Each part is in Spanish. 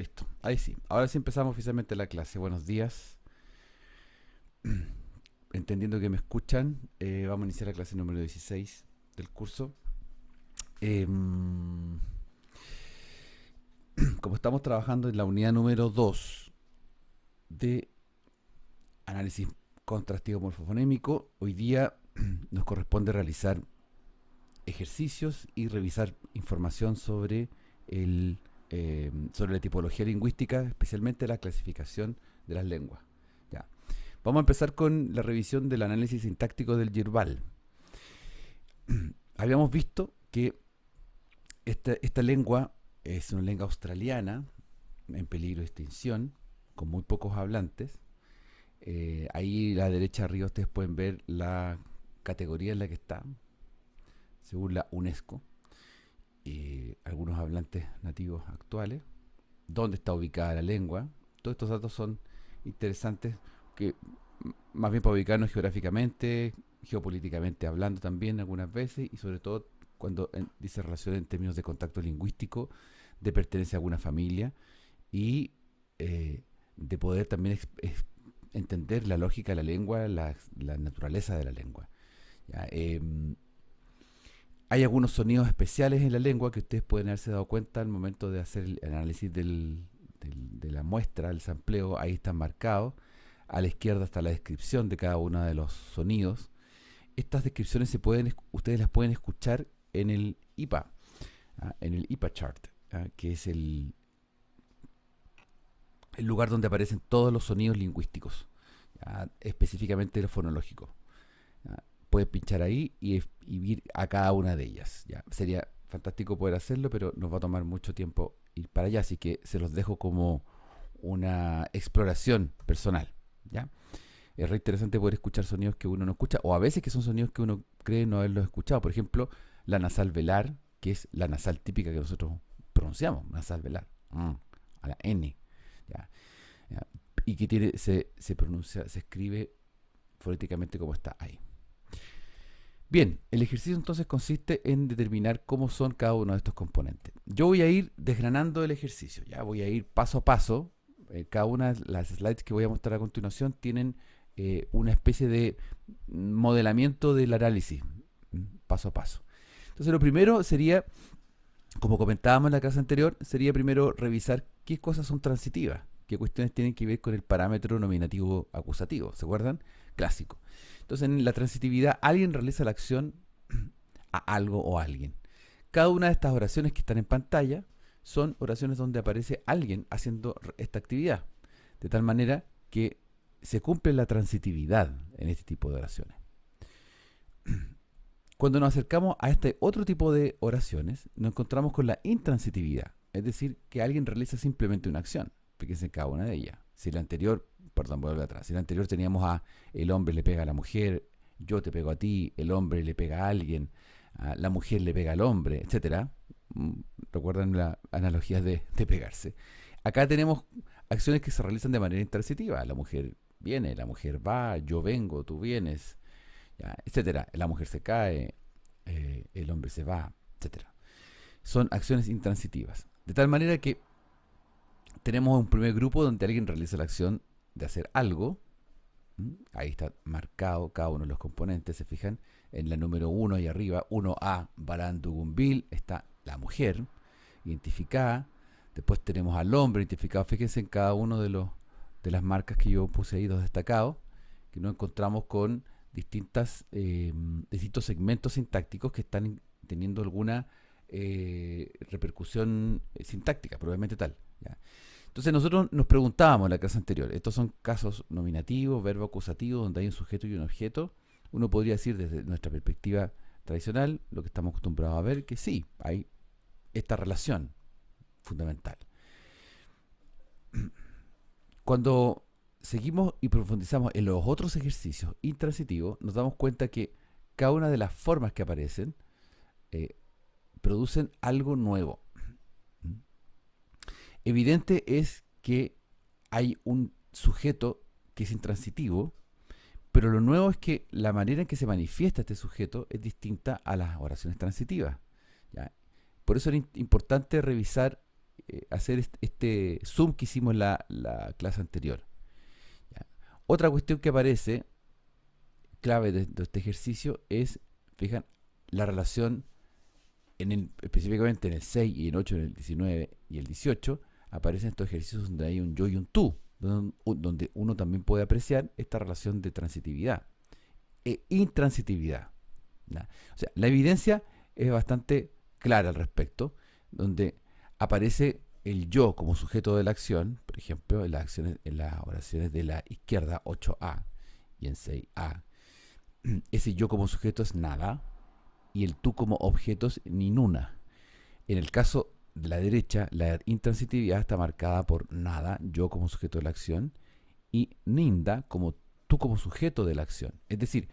Listo. Ahí sí. Ahora sí empezamos oficialmente la clase. Buenos días. Entendiendo que me escuchan, vamos a iniciar la clase número 16 del curso. Em, Como estamos trabajando en la unidad número 2 de análisis contrastivo morfofonémico, hoy día nos corresponde realizar ejercicios y revisar información sobre la tipología lingüística, especialmente la clasificación de las lenguas. Ya. Vamos a empezar con la revisión del análisis sintáctico del Yerbal. Habíamos visto que esta lengua es una lengua australiana en peligro de extinción, con muy pocos hablantes. Ahí a la derecha arriba ustedes pueden ver la categoría en la que está, según la UNESCO. Algunos hablantes nativos actuales, dónde está ubicada la lengua. Todos estos datos son interesantes, que más bien para ubicarnos geográficamente, geopolíticamente hablando también algunas veces, y sobre todo cuando dice relación en términos de contacto lingüístico, de pertenencia a alguna familia y de poder también entender la lógica de la lengua, la naturaleza de la lengua. ¿Ya? Hay algunos sonidos especiales en la lengua que ustedes pueden haberse dado cuenta al momento de hacer el análisis de la muestra, el sampleo. Ahí están marcados. A la izquierda está la descripción de cada uno de los sonidos. Estas descripciones ustedes las pueden escuchar en el IPA, en el IPA chart, que es el lugar donde aparecen todos los sonidos lingüísticos, específicamente los fonológicos. Puedes pinchar ahí y ir a cada una de ellas. ¿Ya? Sería fantástico poder hacerlo, pero nos va a tomar mucho tiempo ir para allá, así que se los dejo como una exploración personal. ¿Ya? Es re interesante poder escuchar sonidos que uno no escucha, o a veces que son sonidos que uno cree no haberlos escuchado. Por ejemplo, la nasal velar, que es la nasal típica que nosotros pronunciamos, nasal velar, a la N. ¿Ya? ¿Ya? Y que se pronuncia, se escribe fonéticamente como está ahí. Bien, el ejercicio entonces consiste en determinar cómo son cada uno de estos componentes. Yo voy a ir desgranando el ejercicio, ya voy a ir paso a paso. Cada una de las slides que voy a mostrar a continuación tienen una especie de modelamiento del análisis, paso a paso. Entonces lo primero sería, como comentábamos en la clase anterior, sería primero revisar qué cosas son transitivas, qué cuestiones tienen que ver con el parámetro nominativo acusativo, ¿se acuerdan? Clásico. Entonces, en la transitividad, alguien realiza la acción a algo o a alguien. Cada una de estas oraciones que están en pantalla son oraciones donde aparece alguien haciendo esta actividad, de tal manera que se cumple la transitividad en este tipo de oraciones. Cuando nos acercamos a este otro tipo de oraciones, nos encontramos con la intransitividad, es decir, que alguien realiza simplemente una acción. Fíjense en cada una de ellas. Si la anterior, perdón, vuelvo atrás. Si la anterior teníamos a el hombre le pega a la mujer, yo te pego a ti, el hombre le pega a alguien, la mujer le pega al hombre, etcétera. ¿Recuerdan las analogías de pegarse? Acá tenemos acciones que se realizan de manera intransitiva. La mujer viene, la mujer va, yo vengo, tú vienes, ¿ya? Etcétera. La mujer se cae, el hombre se va, etcétera. Son acciones intransitivas. De tal manera que tenemos un primer grupo donde alguien realiza la acción de hacer algo. Ahí está marcado cada uno de los componentes, se fijan. En la número 1 ahí arriba, 1A, Barandugumbil, está la mujer identificada. Después tenemos al hombre identificado. Fíjense en cada uno de las marcas que yo puse ahí, dos destacados, que nos encontramos con distintos segmentos sintácticos que están teniendo alguna repercusión sintáctica, probablemente tal. ¿Ya? Entonces nosotros nos preguntábamos en la clase anterior, estos son casos nominativos, verbo acusativo, donde hay un sujeto y un objeto. Uno podría decir desde nuestra perspectiva tradicional, lo que estamos acostumbrados a ver, que sí, hay esta relación fundamental. Cuando seguimos y profundizamos en los otros ejercicios intransitivos, nos damos cuenta que cada una de las formas que aparecen producen algo nuevo. Evidente es que hay un sujeto que es intransitivo, pero lo nuevo es que la manera en que se manifiesta este sujeto es distinta a las oraciones transitivas. ¿Ya? Por eso era importante revisar hacer este zoom que hicimos en la clase anterior. ¿Ya? Otra cuestión que aparece, clave de este ejercicio, es, fijan, la relación específicamente en el 6 y el 8, en el 19 y el 18, aparecen estos ejercicios donde hay un yo y un tú, donde uno también puede apreciar esta relación de transitividad e intransitividad. ¿Ya? O sea, la evidencia es bastante clara al respecto, donde aparece el yo como sujeto de la acción, por ejemplo, en las oraciones de la izquierda 8a y en 6a. Ese yo como sujeto es nada y el tú como objeto es ninuna. En el caso de la derecha, la intransitividad está marcada por nada, yo como sujeto de la acción, y ninda como tú como sujeto de la acción. Es decir,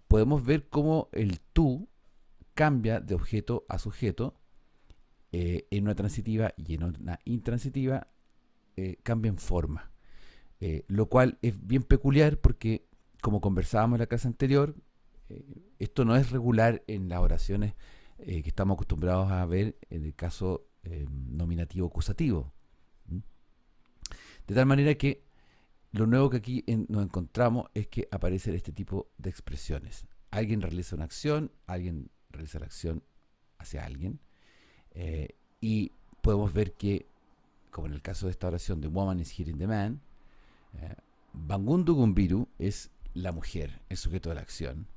podemos ver cómo el tú cambia de objeto a sujeto en una transitiva y en una intransitiva cambia en forma. Lo cual es bien peculiar porque, como conversábamos en la clase anterior, esto no es regular en las oraciones que estamos acostumbrados a ver en el caso nominativo acusativo. ¿Mm? De tal manera que lo nuevo que aquí nos encontramos es que aparecen este tipo de expresiones. Alguien realiza una acción, alguien realiza la acción hacia alguien, y podemos ver que, como en el caso de esta oración de Woman is hitting the man, Bangundu Gumbiru es la mujer, el sujeto de la acción,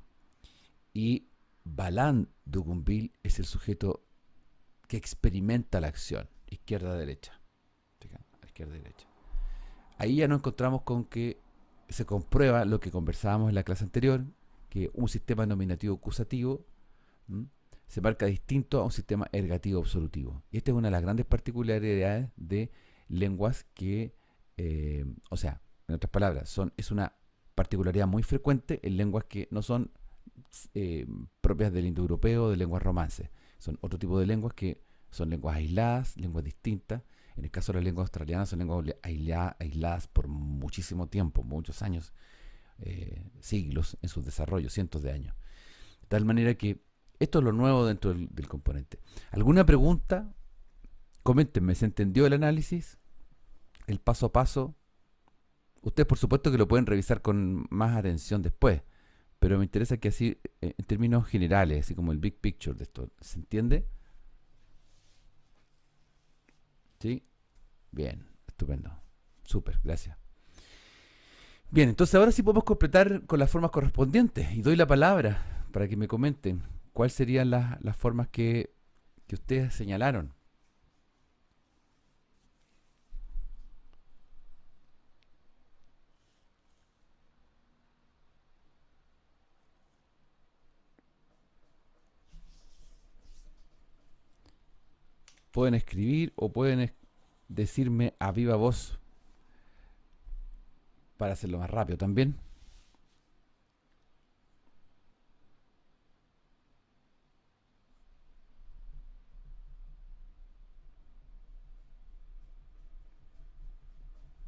y Balan Dugumbil es el sujeto que experimenta la acción, izquierda-derecha. Izquierda-derecha. Ahí ya nos encontramos con que se comprueba lo que conversábamos en la clase anterior, que un sistema nominativo acusativo se marca distinto a un sistema ergativo absolutivo. Y esta es una de las grandes particularidades de lenguas que, o sea, en otras palabras, es una particularidad muy frecuente en lenguas que no son propias del indoeuropeo o de lenguas romances. Son otro tipo de lenguas que son lenguas aisladas, lenguas distintas. En el caso de las lenguas australianas son lenguas aisladas por muchísimo tiempo, muchos años, siglos en su desarrollo, cientos de años. De tal manera que esto es lo nuevo dentro del componente. ¿Alguna pregunta? Coméntenme, ¿se entendió el análisis? ¿El paso a paso? Ustedes por supuesto que lo pueden revisar con más atención después, pero me interesa que así, en términos generales, así como el big picture de esto, ¿se entiende? ¿Sí? Bien, estupendo. Súper, gracias. Bien, entonces ahora sí podemos completar con las formas correspondientes y doy la palabra para que me comenten cuáles serían las formas que ustedes señalaron. Pueden escribir o pueden decirme a viva voz para hacerlo más rápido también.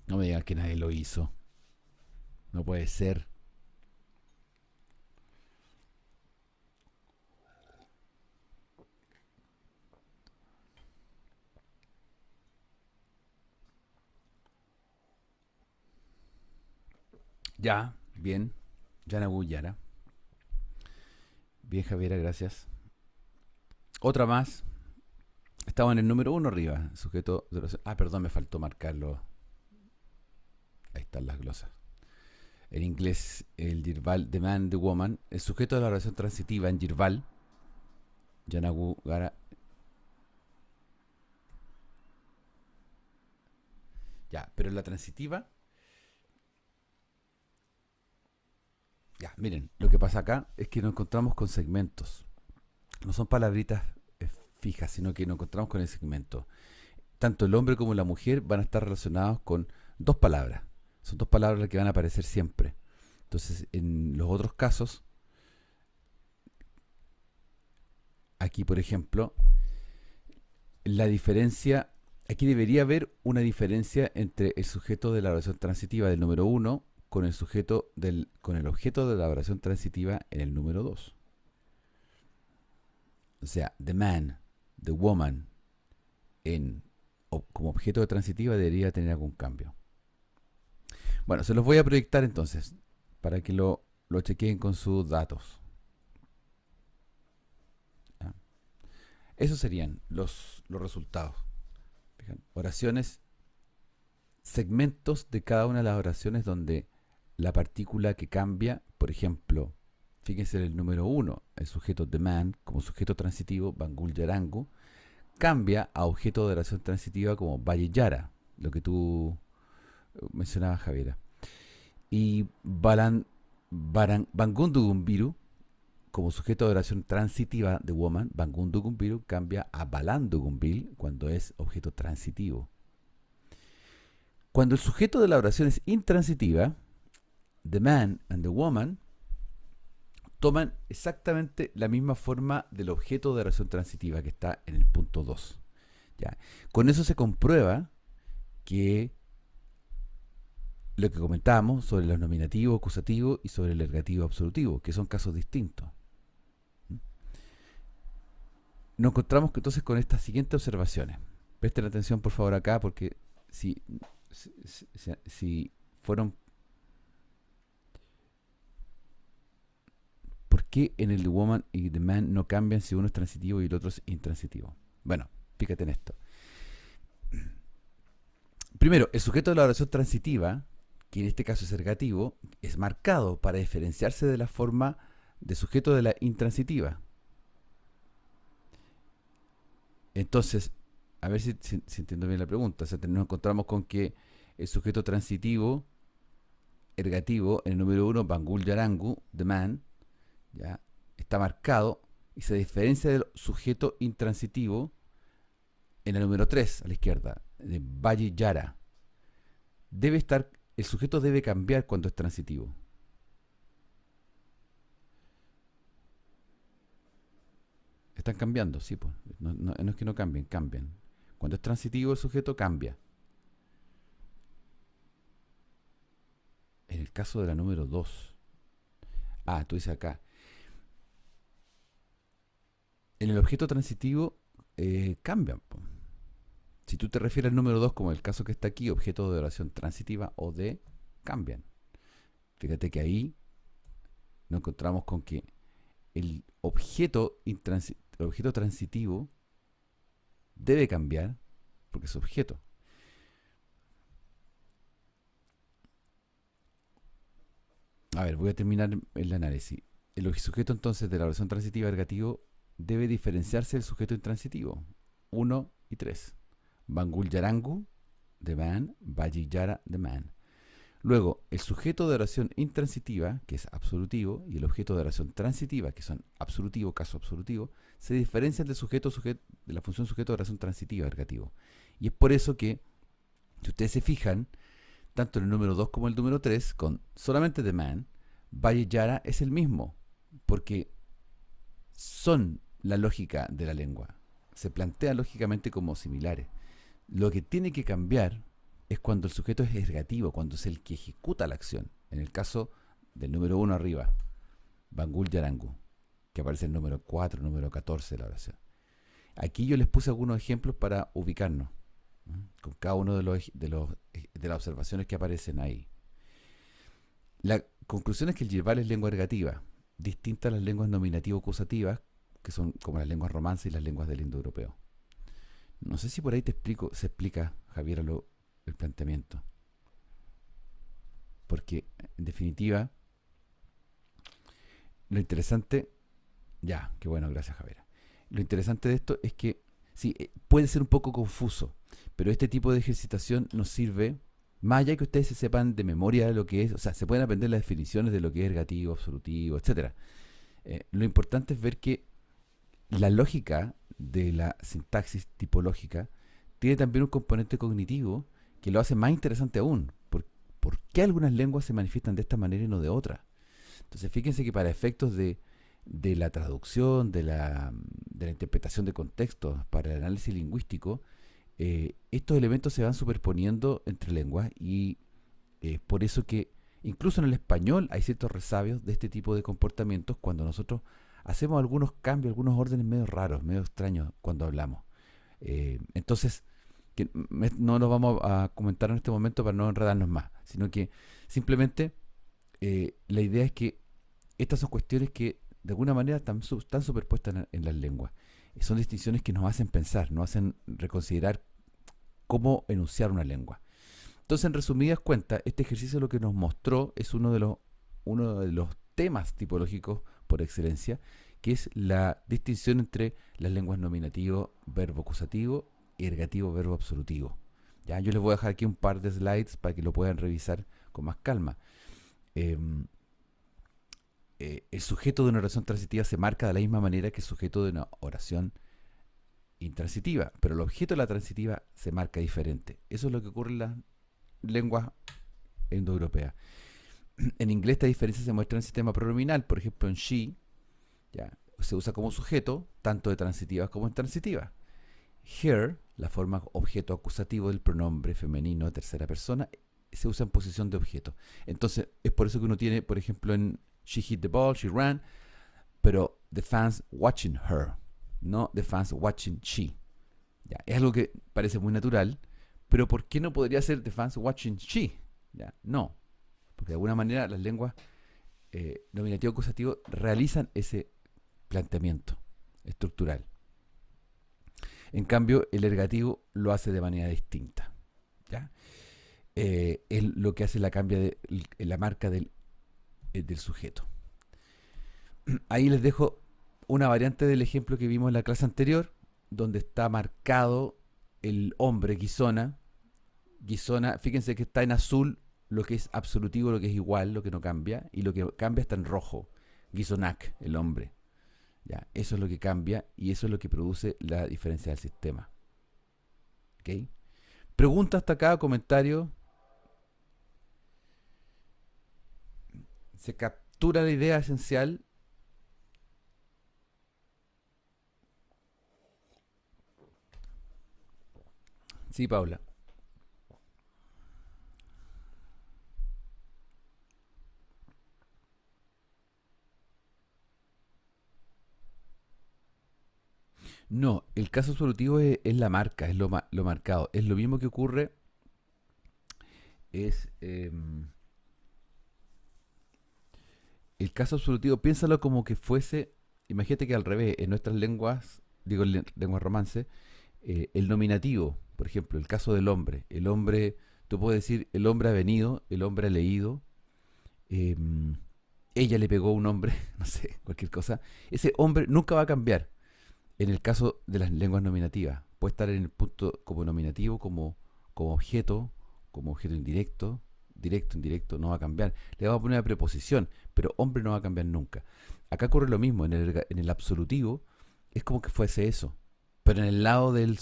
No me digan que nadie lo hizo. No puede ser. Ya, bien. Yana Yara. Bien, Javiera, gracias. Otra más. Estaba en el número 1 arriba. Sujeto de oración. Ah, perdón, me faltó marcarlo. Ahí están las glosas. En inglés, el Yirval, the man, the woman. El sujeto de la oración transitiva en Yirval. Yanagu Gara. Ya, pero en la transitiva. Ya, miren, lo que pasa acá es que nos encontramos con segmentos. No son palabritas fijas, sino que nos encontramos con el segmento. Tanto el hombre como la mujer van a estar relacionados con dos palabras. Son dos palabras las que van a aparecer siempre. Entonces, en los otros casos, aquí por ejemplo, la diferencia, aquí debería haber una diferencia entre el sujeto de la oración transitiva del número 1 con con el objeto de la oración transitiva en el número 2. O sea, the man, the woman en como objeto de transitiva debería tener algún cambio. Bueno, se los voy a proyectar entonces, para que lo chequeen con sus datos. ¿Ya? Esos serían los resultados. Fijan, oraciones, segmentos de cada una de las oraciones donde la partícula que cambia, por ejemplo, fíjense en el número 1, el sujeto the man como sujeto transitivo, Bangul Yarangu, cambia a objeto de oración transitiva como Valle Yara, lo que tú mencionabas, Javiera. Y Bangundugunbiru, como sujeto de oración transitiva de woman, Bangundugunbiru cambia a Balandugumbil cuando es objeto transitivo. Cuando el sujeto de la oración es intransitiva, the man and the woman toman exactamente la misma forma del objeto de oración transitiva que está en el punto 2. ¿Ya? Con eso se comprueba que lo que comentábamos sobre los nominativos, acusativos y sobre el ergativo absolutivo, que son casos distintos. Nos encontramos entonces con estas siguientes observaciones. Presten atención por favor acá, porque si fueron... ¿Por qué en el the woman y the man no cambian si uno es transitivo y el otro es intransitivo? Bueno, fíjate en esto. Primero, el sujeto de la oración transitiva, que en este caso es ergativo, es marcado para diferenciarse de la forma de sujeto de la intransitiva. Entonces, a ver si entiendo bien la pregunta. O sea, nos encontramos con que el sujeto transitivo, ergativo, en el número 1, Bangul Yarangu, the man, ¿ya? Está marcado y se diferencia del sujeto intransitivo en el número 3, a la izquierda, de Valle Yara. El sujeto debe cambiar cuando es transitivo. Están cambiando, sí, pues. No es que no cambien, cambian. Cuando es transitivo el sujeto cambia. En el caso de la número 2. Tú dices acá. En el objeto transitivo cambian. Si tú te refieres al número 2 como el caso que está aquí, objeto de oración transitiva o de, cambian. Fíjate que ahí nos encontramos con que el objeto transitivo debe cambiar porque es objeto. A ver, voy a terminar el análisis. El sujeto entonces de la oración transitiva ergativo debe diferenciarse del sujeto intransitivo. 1 y 3. Bangul Yarangu, the man, Valle Yara, the man. Luego, el sujeto de oración intransitiva, que es absolutivo, y el objeto de oración transitiva, que son absolutivo, caso absolutivo, se diferencian del de la función sujeto de oración transitiva, ergativo. Y es por eso que, si ustedes se fijan, tanto en el número 2 como el número 3, con solamente the man, Valle Yara es el mismo, porque son la lógica de la lengua. Se plantean lógicamente como similares. Lo que tiene que cambiar es cuando el sujeto es ergativo, cuando es el que ejecuta la acción. En el caso del número 1 arriba, Bangul Yarangu, que aparece el número 4, número 14 de la oración. Aquí yo les puse algunos ejemplos para ubicarnos, ¿no? Con cada uno de las observaciones que aparecen ahí. La conclusión es que el yerbal es lengua ergativa, distinta a las lenguas nominativo-acusativas, que son como las lenguas romances y las lenguas del indoeuropeo. No sé si por ahí se explica, Javier, el planteamiento. Porque, en definitiva, lo interesante... Ya, qué bueno, gracias, Javier. Lo interesante de esto es que, sí, puede ser un poco confuso, pero este tipo de ejercitación nos sirve, más allá que ustedes se sepan de memoria lo que es, o sea, se pueden aprender las definiciones de lo que es ergativo, absolutivo, etc. Lo importante es ver que la lógica de la sintaxis tipológica tiene también un componente cognitivo que lo hace más interesante aún. ¿Por qué algunas lenguas se manifiestan de esta manera y no de otra? Entonces fíjense que para efectos de la traducción, de la interpretación de contextos, para el análisis lingüístico, estos elementos se van superponiendo entre lenguas y por eso que incluso en el español hay ciertos resabios de este tipo de comportamientos cuando nosotros hacemos algunos cambios, algunos órdenes medio raros, medio extraños cuando hablamos. Entonces, que no lo vamos a comentar en este momento para no enredarnos más, sino que simplemente la idea es que estas son cuestiones que de alguna manera están superpuestas en las lenguas. Son distinciones que nos hacen pensar, nos hacen reconsiderar cómo enunciar una lengua. Entonces, en resumidas cuentas, este ejercicio lo que nos mostró es uno de los temas tipológicos por excelencia, que es la distinción entre las lenguas nominativo, verbo acusativo y ergativo, verbo absolutivo. ¿Ya? Yo les voy a dejar aquí un par de slides para que lo puedan revisar con más calma. El sujeto de una oración transitiva se marca de la misma manera que el sujeto de una oración intransitiva, pero el objeto de la transitiva se marca diferente. Eso es lo que ocurre en las lenguas indoeuropeas. En inglés esta diferencia se muestra en el sistema pronominal. Por ejemplo, en she, ¿ya?, se usa como sujeto tanto de transitivas como intransitivas. Her, la forma objeto acusativo del pronombre femenino de tercera persona, se usa en posición de objeto. Entonces, es por eso que uno tiene, por ejemplo, en she hit the ball, she ran, pero the fans watching her, no the fans watching she. ¿Ya? Es algo que parece muy natural, pero ¿por qué no podría ser the fans watching she? ¿Ya? No, porque de alguna manera las lenguas nominativo acusativo realizan ese planteamiento estructural. En cambio, el ergativo lo hace de manera distinta. ¿Ya? Es lo que hace la marca del sujeto. Ahí les dejo una variante del ejemplo que vimos en la clase anterior, donde está marcado el hombre, Guisona. Guisona, fíjense que está en azul lo que es absolutivo, lo que es igual, lo que no cambia, y lo que cambia está en rojo. Guisonac, el hombre. ¿Ya? Eso es lo que cambia y eso es lo que produce la diferencia del sistema. ¿Ok? Pregunta hasta acá, comentario. Se captura la idea esencial. Sí, Paula. No, el caso absolutivo es la marca, es lo marcado. Es lo mismo que ocurre, es el caso absolutivo, piénsalo como que fuese, imagínate que al revés, en nuestras lenguas, digo en lenguas romance, el nominativo, por ejemplo, el caso del hombre. El hombre, tú puedes decir, el hombre ha venido, el hombre ha leído, eh, ella le pegó a un hombre, no sé, cualquier cosa. Ese hombre nunca va a cambiar. En el caso de las lenguas nominativas, puede estar en el punto como nominativo, como objeto indirecto, directo, indirecto, no va a cambiar. Le vamos a poner una preposición, pero hombre no va a cambiar nunca. Acá ocurre lo mismo, en el absolutivo es como que fuese eso, pero en el lado del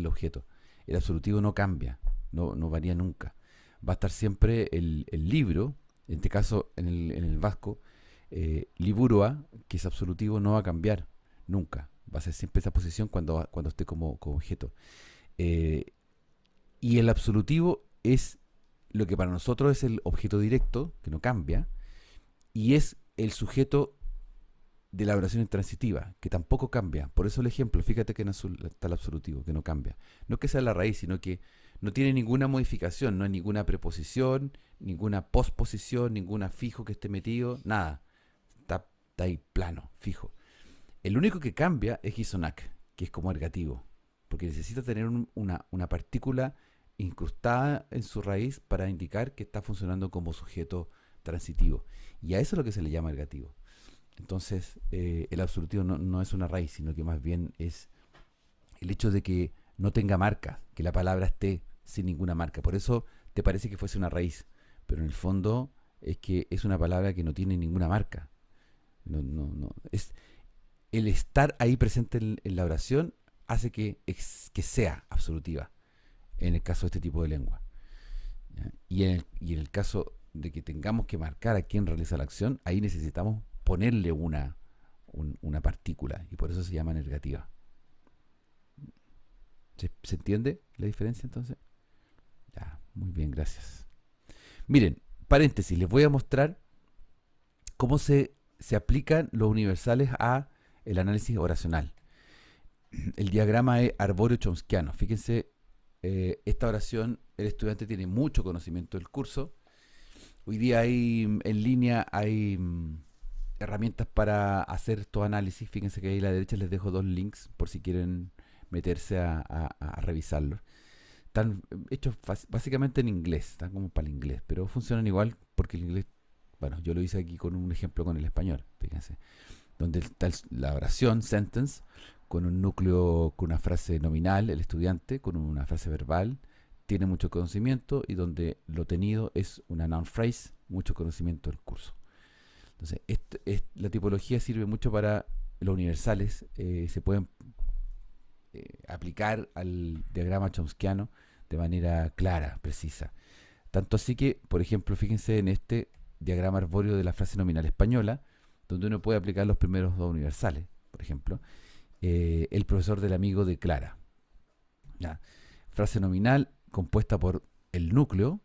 objeto. El absolutivo no cambia, no varía nunca. Va a estar siempre el libro, en este caso en el vasco, liburua, que es absolutivo, no va a cambiar nunca. Va a ser siempre esa posición cuando esté como objeto. Y el absolutivo es lo que para nosotros es el objeto directo, que no cambia, y es el sujeto de la oración intransitiva, que tampoco cambia. Por eso el ejemplo, fíjate que en azul está el absolutivo, que no cambia. No que sea la raíz, sino que no tiene ninguna modificación, no hay ninguna preposición, ninguna posposición, ningún fijo que esté metido, nada. Está ahí plano, fijo. El único que cambia es Gisonac, que es como ergativo, porque necesita tener una partícula incrustada en su raíz para indicar que está funcionando como sujeto transitivo. Y a eso es lo que se le llama ergativo. Entonces, el absolutivo no es una raíz, sino que más bien es el hecho de que no tenga marca, que la palabra esté sin ninguna marca. Por eso te parece que fuese una raíz, pero en el fondo es que es una palabra que no tiene ninguna marca. No. Es el estar ahí presente en la oración hace que sea absolutiva en el caso de este tipo de lengua. ¿Ya? Y en el caso de que tengamos que marcar a quién realiza la acción, ahí necesitamos ponerle una partícula y por eso se llama ergativa. ¿Se entiende la diferencia entonces? Ya, muy bien, gracias. Miren, paréntesis, les voy a mostrar cómo se aplican los universales a el análisis oracional. El diagrama es arbóreo chomskiano. Fíjense esta oración el estudiante tiene mucho conocimiento del curso. Hoy día hay en línea, hay herramientas para hacer estos análisis. Fíjense que ahí a la derecha les dejo dos links por si quieren meterse a revisarlos. Están hechos básicamente en inglés, están como para el inglés, pero funcionan igual porque el inglés, bueno, yo lo hice aquí con un ejemplo con el español, fíjense, donde está la oración, sentence, con un núcleo, con una frase nominal, el estudiante, con una frase verbal, tiene mucho conocimiento, y donde lo tenido es una noun phrase, mucho conocimiento del curso. Entonces, la tipología sirve mucho para los universales, se pueden aplicar al diagrama chomskiano de manera clara, precisa. Tanto así que, por ejemplo, fíjense en este diagrama arbóreo de la frase nominal española, donde uno puede aplicar los primeros dos universales. Por ejemplo, el profesor del amigo de Clara. ¿Ya? Frase nominal compuesta por el núcleo,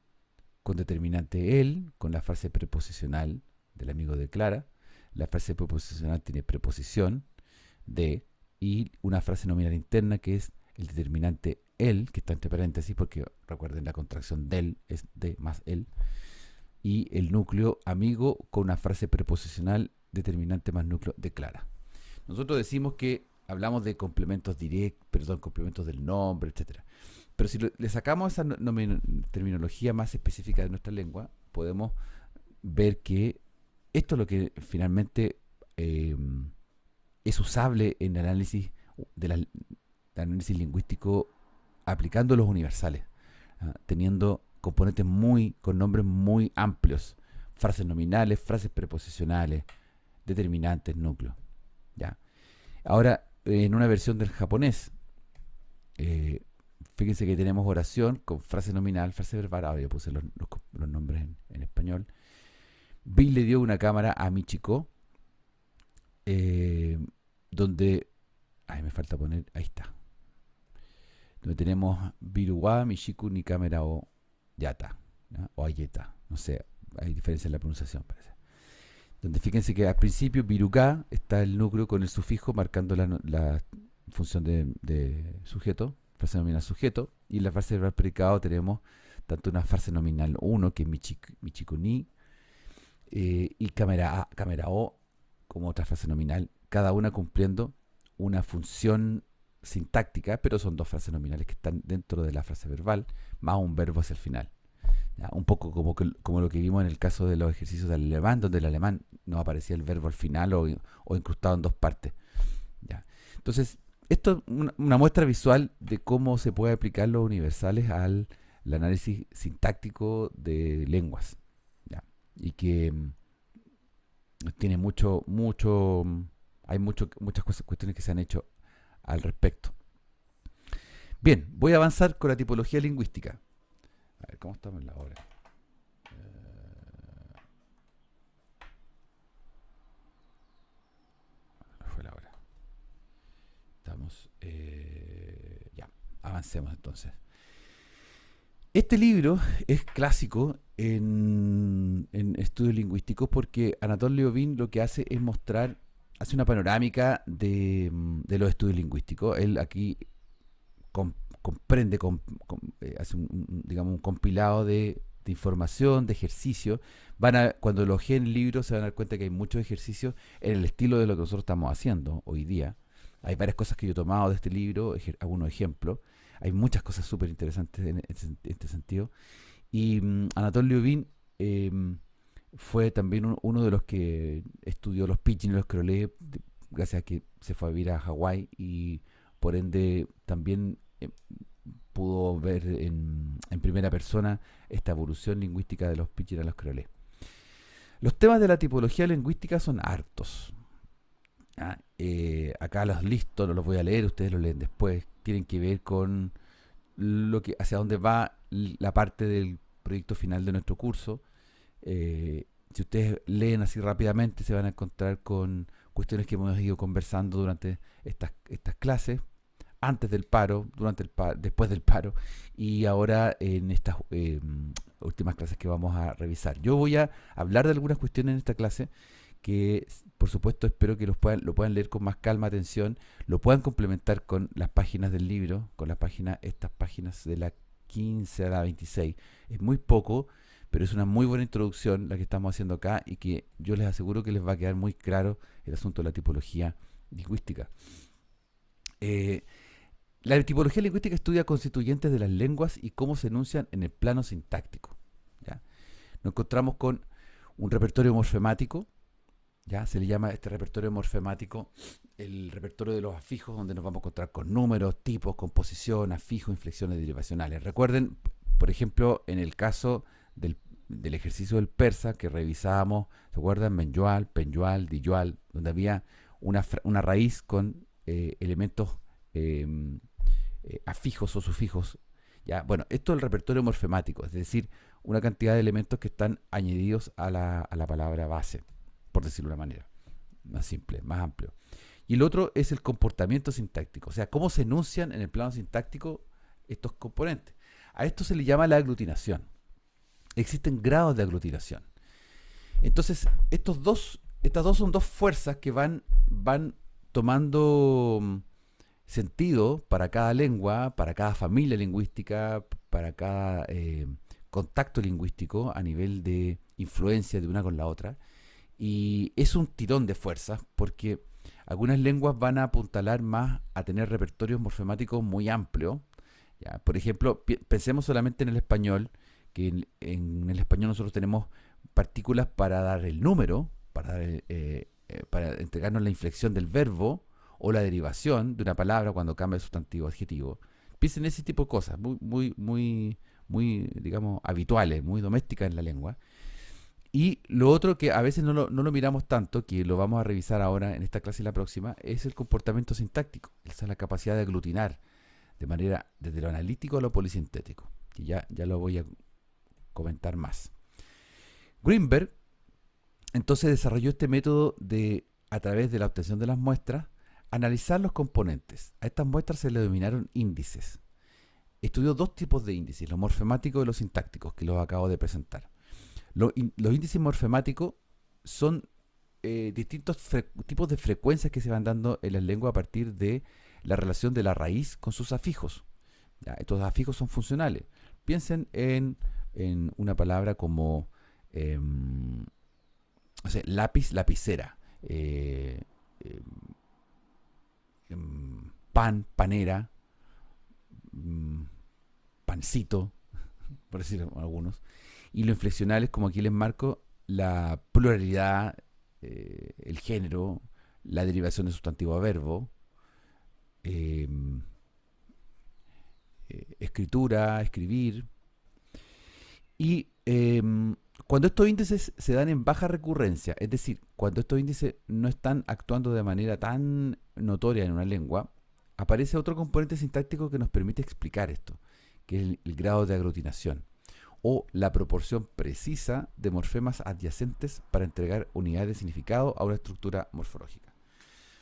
con determinante él, con la frase preposicional del amigo de Clara. La frase preposicional tiene preposición de, y una frase nominal interna que es el determinante él, que está entre paréntesis porque recuerden la contracción del es de más él, y el núcleo amigo con una frase preposicional determinante más núcleo de Clara. Nosotros decimos que hablamos de complementos directos, perdón, complementos del nombre, etcétera. Pero si le sacamos esa terminología más específica de nuestra lengua, podemos ver que esto es lo que finalmente es usable en el análisis análisis lingüístico, aplicando los universales, teniendo componentes con nombres muy amplios, frases nominales, frases preposicionales, determinantes, núcleos. ¿Ya? Ahora, en una versión del japonés, fíjense que tenemos oración con frase nominal, frase verbal. Ahora yo puse los nombres en español. Bill le dio una cámara a Michiko, donde, me falta poner, ahí está, donde tenemos Biruwa, Michiku, ni cámara o Yata, ¿no? O Ayeta, no sé, hay diferencia en la pronunciación, parece. Donde fíjense que al principio Biruga está el núcleo con el sufijo marcando la función de sujeto, frase nominal sujeto, y en la frase verbal predicado tenemos tanto una frase nominal 1, que es Michiku ni, y cámara o como otra frase nominal, cada una cumpliendo una función sintáctica, pero son dos frases nominales que están dentro de la frase verbal, más un verbo hacia el final. ¿Ya? Un poco como lo que vimos en el caso de los ejercicios del alemán, donde el alemán no aparecía el verbo al final o incrustado en dos partes. ¿Ya? Entonces, esto es una muestra visual de cómo se puede aplicar los universales al análisis sintáctico de lenguas. ¿Ya? Y que tiene hay muchas cuestiones que se han hecho al respecto. Bien, voy a avanzar con la tipología lingüística. A ver, ¿cómo estamos en la hora? Fue la hora. Estamos... ya, avancemos entonces. Este libro es clásico en estudios lingüísticos porque Anatol Liobin lo que hace es hace una panorámica de los estudios lingüísticos. Él aquí comprende, hace digamos, un compilado de información, de ejercicios. Cuando lo en el libro se van a dar cuenta que hay muchos ejercicios en el estilo de lo que nosotros estamos haciendo hoy día. Hay varias cosas que yo he tomado de este libro, algunos ejemplos. Hay muchas cosas súper interesantes en este sentido. Y Anatol Liobin fue también uno de los que estudió los pidgin y los creolés, gracias a que se fue a vivir a Hawái, y por ende también pudo ver en primera persona esta evolución lingüística de los pidgin a los creolés. Los temas de la tipología lingüística son hartos. Acá los listo, no los voy a leer, ustedes los leen después. Tienen que ver con hacia dónde va la parte del proyecto final de nuestro curso. Si ustedes leen así rápidamente, se van a encontrar con cuestiones que hemos ido conversando durante estas clases, antes del paro, después del paro, y ahora en estas últimas clases que vamos a revisar. Yo voy a hablar de algunas cuestiones en esta clase que por supuesto espero que lo puedan leer con más calma, atención, lo puedan complementar con las páginas del libro, con estas páginas de la 15 a la 26. Es muy poco, pero es una muy buena introducción la que estamos haciendo acá y que yo les aseguro que les va a quedar muy claro el asunto de la tipología lingüística. Eh, la tipología lingüística estudia constituyentes de las lenguas y cómo se enuncian en el plano sintáctico. ¿Ya? Nos encontramos con un repertorio morfemático. ¿Ya? Se le llama este repertorio morfemático el repertorio de los afijos, donde nos vamos a encontrar con números, tipos, composición, afijos, inflexiones derivacionales. Recuerden, por ejemplo, en el caso del ejercicio del persa que revisábamos, ¿se acuerdan? Menyual, penyual, diyual, donde había una raíz con elementos afijos o sufijos. ¿Ya? Bueno, esto es el repertorio morfemático, es decir, una cantidad de elementos que están añadidos a la palabra base, por decirlo de una manera más simple, más amplio. Y el otro es el comportamiento sintáctico, o sea, cómo se enuncian en el plano sintáctico estos componentes. A esto se le llama la aglutinación. Existen grados de aglutinación. Entonces, estas dos son dos fuerzas que van tomando sentido para cada lengua, para cada familia lingüística, para cada contacto lingüístico a nivel de influencia de una con la otra. Y es un tirón de fuerzas porque algunas lenguas van a apuntalar más a tener repertorios morfemáticos muy amplios. ¿Ya? Por ejemplo, pensemos solamente en el español, que en el español nosotros tenemos partículas para dar el número, para entregarnos la inflexión del verbo o la derivación de una palabra cuando cambia de sustantivo a adjetivo. Piensen en ese tipo de cosas, muy, digamos, habituales, muy domésticas en la lengua. Y lo otro que a veces no lo miramos tanto, que lo vamos a revisar ahora en esta clase y la próxima, es el comportamiento sintáctico. Esa es la capacidad de aglutinar de manera desde lo analítico a lo polisintético, que ya lo voy a comentar más. Greenberg entonces desarrolló este método de, a través de la obtención de las muestras, analizar los componentes. A estas muestras se le denominaron índices. Estudió dos tipos de índices, los morfemáticos y los sintácticos, que los acabo de presentar. Los índices morfemáticos son distintos tipos de frecuencias que se van dando en la lengua a partir de la relación de la raíz con sus afijos. ¿Ya? Estos afijos son funcionales. Piensen en una palabra como o sea, lápiz, lapicera, pan, panera, pancito, por decir algunos. Y lo inflexional es como aquí les marco la pluralidad, el género, la derivación de sustantivo a verbo, eh, escritura, escribir. Y cuando estos índices se dan en baja recurrencia, es decir, cuando estos índices no están actuando de manera tan notoria en una lengua, aparece otro componente sintáctico que nos permite explicar esto, que es el grado de aglutinación o la proporción precisa de morfemas adyacentes para entregar unidades de significado a una estructura morfológica.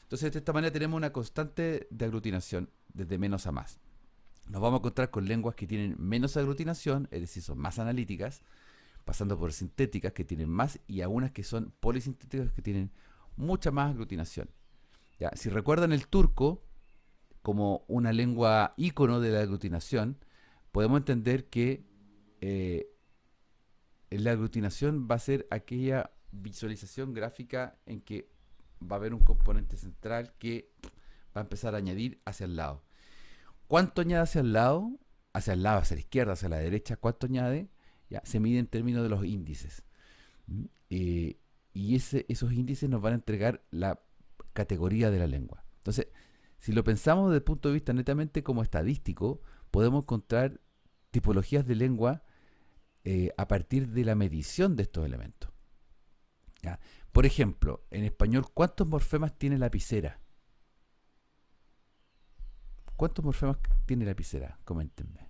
Entonces, de esta manera tenemos una constante de aglutinación desde menos a más. Nos vamos a encontrar con lenguas que tienen menos aglutinación, es decir, son más analíticas, pasando por sintéticas que tienen más y a unas que son polisintéticas que tienen mucha más aglutinación. ¿Ya? Si recuerdan el turco como una lengua ícono de la aglutinación, podemos entender que la aglutinación va a ser aquella visualización gráfica en que va a haber un componente central que va a empezar a añadir hacia el lado. ¿Cuánto añade hacia el lado? Hacia el lado, hacia la izquierda, hacia la derecha, ¿cuánto añade? Ya, se mide en términos de los índices. Y esos índices nos van a entregar la categoría de la lengua. Entonces, si lo pensamos desde el punto de vista netamente como estadístico, podemos encontrar tipologías de lengua a partir de la medición de estos elementos. ¿Ya? Por ejemplo, en español, ¿cuántos morfemas tiene la lapicera? ¿Cuántos morfemas tiene la lapicera? Coméntenme.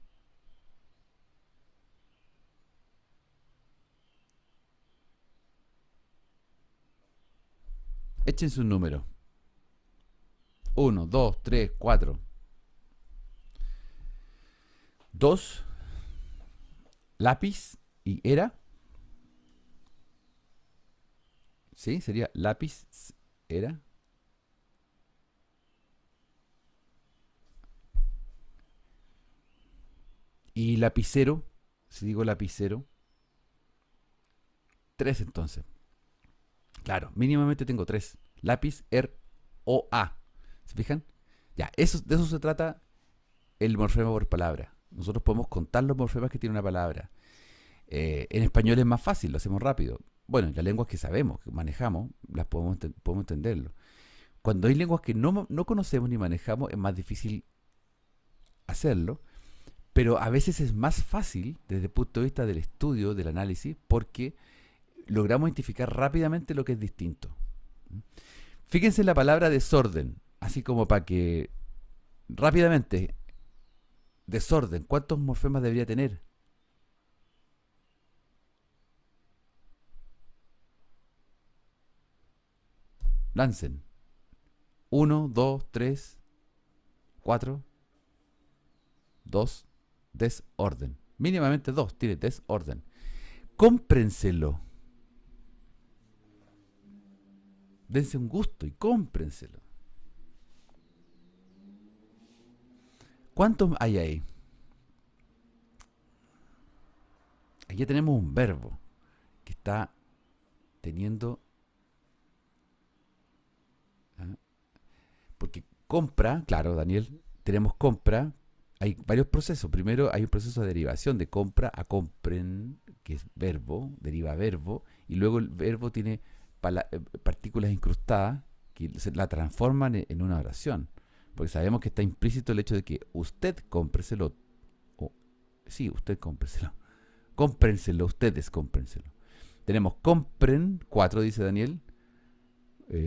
Échense un número. 1, 2, 3, 4. 2, lápiz y era. ¿Sí? Sería lápiz, era. Y lapicero, si digo lapicero, tres entonces. Claro, mínimamente tengo tres. Lápiz, o a. ¿Se fijan? Ya, de eso se trata el morfema por palabra. Nosotros podemos contar los morfemas que tiene una palabra. En español es más fácil, lo hacemos rápido. Bueno, las lenguas que sabemos, que manejamos, podemos entenderlo. Cuando hay lenguas que no conocemos ni manejamos, es más difícil hacerlo, pero a veces es más fácil desde el punto de vista del estudio, del análisis, porque logramos identificar rápidamente lo que es distinto. Fíjense en la palabra desorden, así como para que rápidamente, desorden, ¿cuántos morfemas debería tener? Lancen. Uno, dos, tres, cuatro, dos, desorden. Mínimamente dos, tiene desorden. Cómprenselo. Dense un gusto y cómprenselo. ¿Cuántos hay ahí? Aquí tenemos un verbo que está teniendo... ¿ah? Porque compra, claro, Daniel, tenemos compra. Hay varios procesos. Primero hay un proceso de derivación de compra a compren, que es verbo, deriva verbo, y luego el verbo tiene partículas incrustadas que la transforman en una oración. Porque sabemos que está implícito el hecho de que usted cómpreselo. O, sí, usted cómpreselo. Cómprenselo, ustedes cómprenselo. Tenemos compren, cuatro, dice Daniel.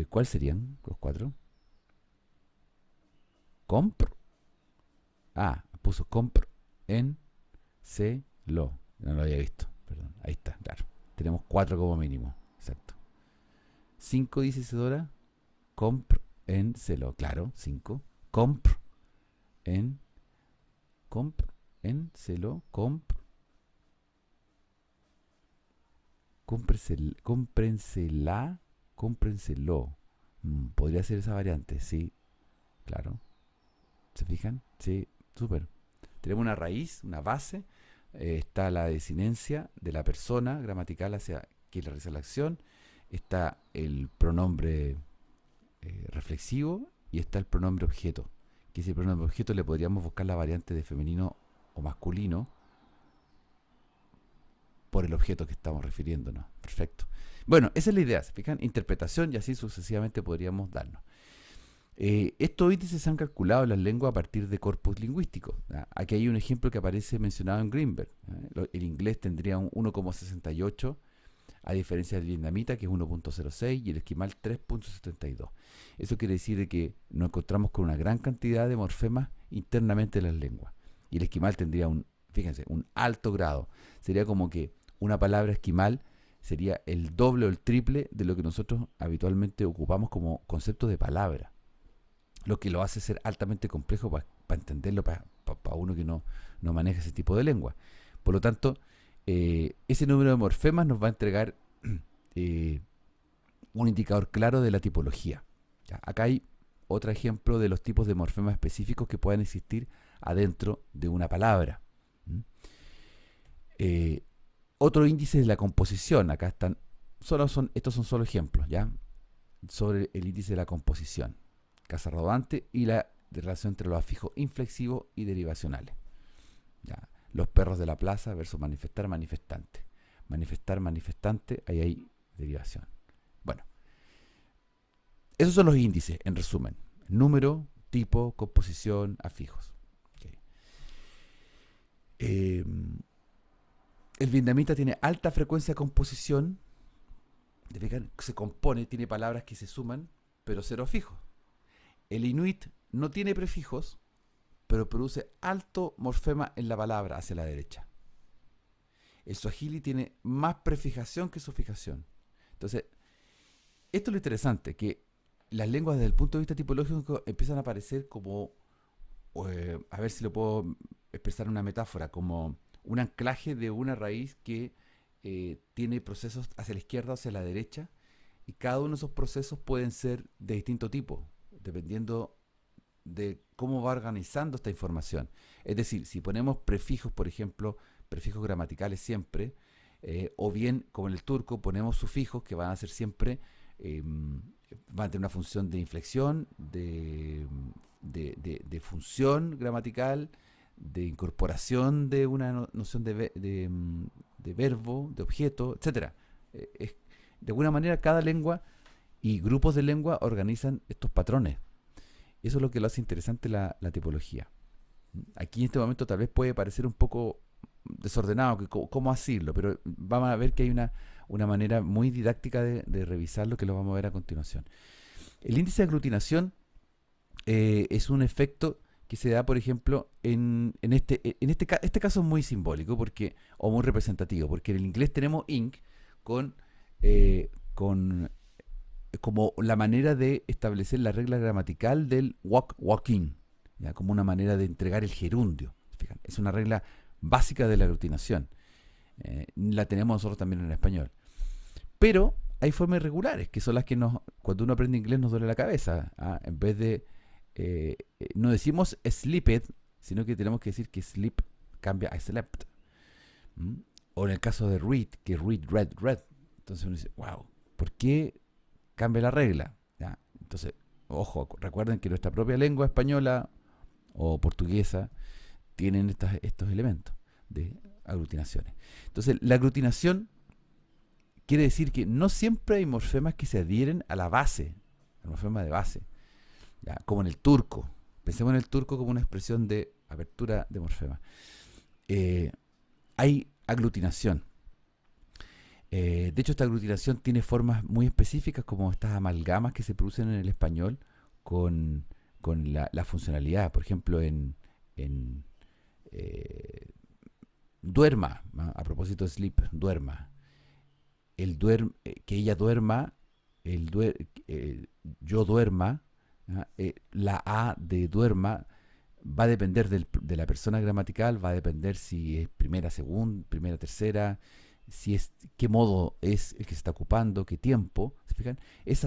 ¿Cuáles serían los cuatro? Compr. Ah, puso compr en C lo. No lo había visto. Perdón. Ahí está, claro. Tenemos cuatro como mínimo. Exacto. Cinco, dice Isidora. Compr en celo. Claro, cinco. Compr en. Compr en celo. Compr. Cómprensela. Cómprenselo. Podría ser esa variante, sí. Claro. ¿Se fijan? Sí, súper. Tenemos una raíz, una base. Está la desinencia de la persona gramatical hacia quien realiza la acción. Está el pronombre reflexivo y está el pronombre objeto. Que ese pronombre objeto le podríamos buscar la variante de femenino o masculino por el objeto que estamos refiriéndonos. Perfecto. Bueno, esa es la idea. ¿Se fijan? Interpretación y así sucesivamente podríamos darnos. Estos índices se han calculado en las lenguas a partir de corpus lingüísticos. Aquí hay un ejemplo que aparece mencionado en Greenberg. El inglés tendría un 1,68, a diferencia del vietnamita, que es 1,06, y el esquimal 3,72. Eso quiere decir que nos encontramos con una gran cantidad de morfemas internamente en las lenguas. Y el esquimal tendría fíjense, un alto grado. Sería como que una palabra esquimal sería el doble o el triple de lo que nosotros habitualmente ocupamos como concepto de palabra, lo que lo hace ser altamente complejo para entenderlo para uno que no maneja ese tipo de lengua. Por lo tanto, ese número de morfemas nos va a entregar un indicador claro de la tipología. ¿Ya? Acá hay otro ejemplo de los tipos de morfemas específicos que pueden existir adentro de una palabra. Otro índice es la composición. Acá están, estos son solo ejemplos, ¿ya? Sobre el índice de la composición. Casa rodante y la relación entre los afijos inflexivos y derivacionales. ¿Ya? Los perros de la plaza versus manifestar, manifestante. Manifestar, manifestante, ahí hay derivación. Bueno, esos son los índices, en resumen. Número, tipo, composición, afijos. Okay. El vietnamita tiene alta frecuencia de composición. Se compone, tiene palabras que se suman, pero cero fijos. El inuit no tiene prefijos, pero produce alto morfema en la palabra hacia la derecha. El suajili tiene más prefijación que sufijación. Entonces, esto es lo interesante, que las lenguas desde el punto de vista tipológico empiezan a aparecer como, a ver si lo puedo expresar en una metáfora, como un anclaje de una raíz que tiene procesos hacia la izquierda o hacia la derecha, Y cada uno de esos procesos pueden ser de distinto tipo, dependiendo de cómo va organizando esta información. Es decir, si ponemos prefijos, por ejemplo, prefijos gramaticales siempre, o bien, como en el turco, ponemos sufijos que van a ser siempre, van a tener una función de inflexión, de función gramatical, de incorporación de una noción de verbo, de objeto, etcétera. De alguna manera, cada lengua y grupos de lengua organizan estos patrones. Eso es lo que lo hace interesante la tipología. Aquí en este momento tal vez puede parecer un poco desordenado, que cómo decirlo, pero vamos a ver que hay una manera muy didáctica de revisarlo que lo vamos a ver a continuación. El índice de aglutinación es un efecto que se da, por ejemplo, este caso es muy simbólico o muy representativo, porque en el inglés tenemos ink con, con como la manera de establecer la regla gramatical del walk-in, ¿ya? Como una manera de entregar el gerundio. Fíjate, es una regla básica de la aglutinación. La tenemos nosotros también en español. Pero hay formas irregulares, que son las que cuando uno aprende inglés nos duele la cabeza. En vez de, no decimos sleeped, sino que tenemos que decir que sleep cambia a slept. O en el caso de read, que read. Entonces uno dice, wow, ¿por qué cambia la regla? ¿Ya? Entonces, ojo, recuerden que nuestra propia lengua española o portuguesa tienen estos elementos de aglutinaciones. Entonces, la aglutinación quiere decir que no siempre hay morfemas que se adhieren a la base, al morfema de base, ¿ya? Como en el turco. Pensemos en el turco como una expresión de apertura de morfema. Hay aglutinación. De hecho, esta aglutinación tiene formas muy específicas, como estas amalgamas que se producen en el español con la funcionalidad. Por ejemplo, en duerma, ¿no? A propósito de sleep, duerma. Que ella duerma, yo duerma, ¿no? La A de duerma va a depender de la persona gramatical, va a depender si es primera, segunda, primera, tercera, qué modo es el que se está ocupando, qué tiempo. ¿Se fijan?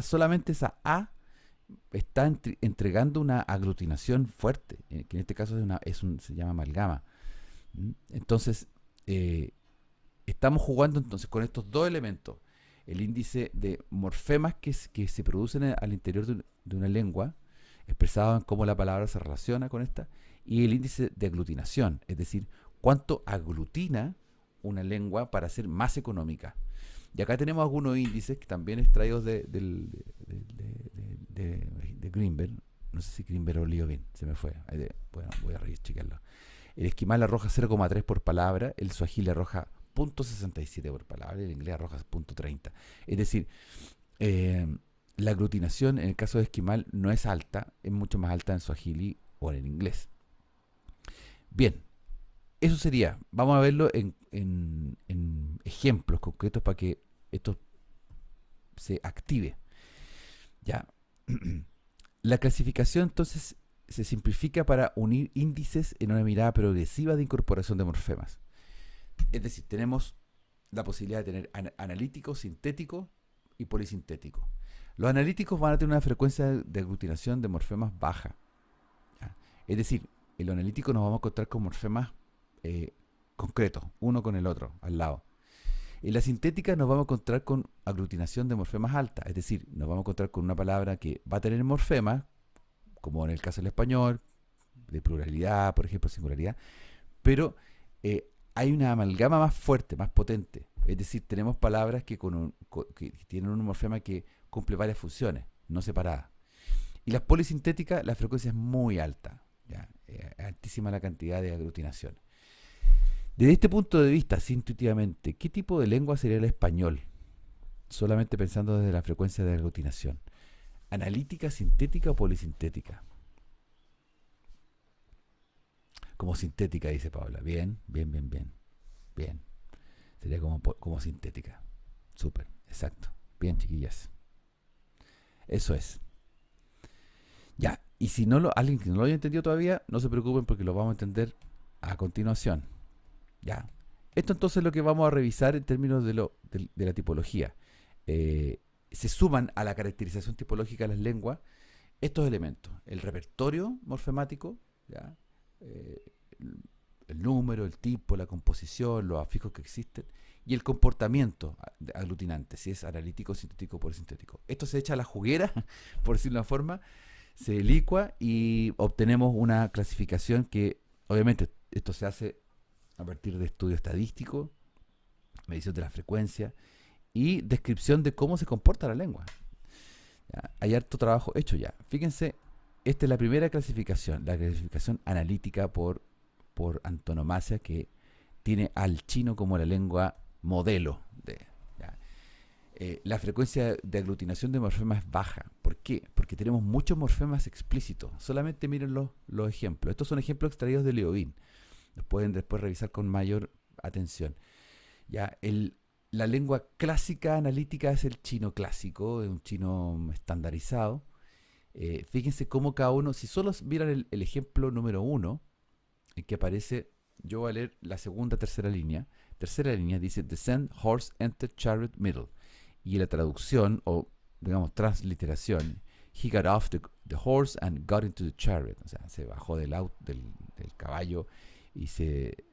Solamente esa A está entregando una aglutinación fuerte, que en este caso se llama amalgama. Entonces, estamos jugando entonces con estos dos elementos: el índice de morfemas que se producen al interior de una lengua, expresado en cómo la palabra se relaciona con esta, y el índice de aglutinación, es decir, cuánto aglutina una lengua para ser más económica. Y acá tenemos algunos índices que también extraídos de Greenberg. No sé si Greenberg o Liovin, se me fue. Bueno, voy a chequearlo. El esquimal arroja 0,3 por palabra, el suajili arroja 0,67 por palabra, y el inglés arroja 0,30. Es decir, la aglutinación en el caso de esquimal no es alta, es mucho más alta en suajili o en el inglés. Bien, eso sería. Vamos a verlo en ejemplos concretos para que esto se active. Ya. La clasificación entonces se simplifica para unir índices en una mirada progresiva de incorporación de morfemas. Es decir, tenemos la posibilidad de tener analítico, sintético y polisintético. Los analíticos van a tener una frecuencia de aglutinación de morfemas baja, ¿ya? Es decir, en lo analítico nos vamos a encontrar con morfemas concretos, uno con el otro, al lado. En la sintética nos vamos a encontrar con aglutinación de morfemas alta, es decir, nos vamos a encontrar con una palabra que va a tener morfemas, como en el caso del español, de pluralidad, por ejemplo, singularidad, pero hay una amalgama más fuerte, más potente. Es decir, tenemos palabras que tienen un morfema que cumple varias funciones, no separadas. Y las polisintéticas, la frecuencia es muy alta, ¿ya? Altísima la cantidad de aglutinación. Desde este punto de vista, así intuitivamente, ¿qué tipo de lengua sería el español? Solamente pensando desde la frecuencia de aglutinación. ¿Analítica, sintética o polisintética? Como sintética, dice Paula. Bien. Sería como sintética. Súper, exacto. Bien, chiquillas. Eso es. Ya, y si alguien que no lo haya entendido todavía, no se preocupen porque lo vamos a entender a continuación. Ya. Esto entonces es lo que vamos a revisar en términos de la tipología. se suman a la caracterización tipológica de las lenguas estos elementos: el repertorio morfemático, ¿ya? Eh, el número, el tipo, la composición, los afijos que existen, y el comportamiento aglutinante, si es analítico, sintético o polisintético. Esto se echa a la juguera, por decirlo de una forma, se licua y obtenemos una clasificación que, obviamente, esto se hace a partir de estudio estadístico, medición de la frecuencia y descripción de cómo se comporta la lengua. ¿Ya? Hay harto trabajo hecho ya. Fíjense, esta es la primera clasificación, la clasificación analítica por antonomasia, que tiene al chino como la lengua modelo. ¿Ya? La frecuencia de aglutinación de morfemas es baja. ¿Por qué? Porque tenemos muchos morfemas explícitos. Solamente miren los ejemplos. Estos son ejemplos extraídos de Leovín. Los pueden después revisar con mayor atención. ¿Ya? La lengua clásica analítica es el chino clásico, es un chino estandarizado. Fíjense cómo cada uno, si solo miran el ejemplo número 1, en que aparece, yo voy a leer la segunda, tercera línea. Tercera línea dice: Descend, horse, enter, chariot, middle. Y la traducción, o digamos transliteración: He got off the horse and got into the chariot. O sea, se bajó del caballo y se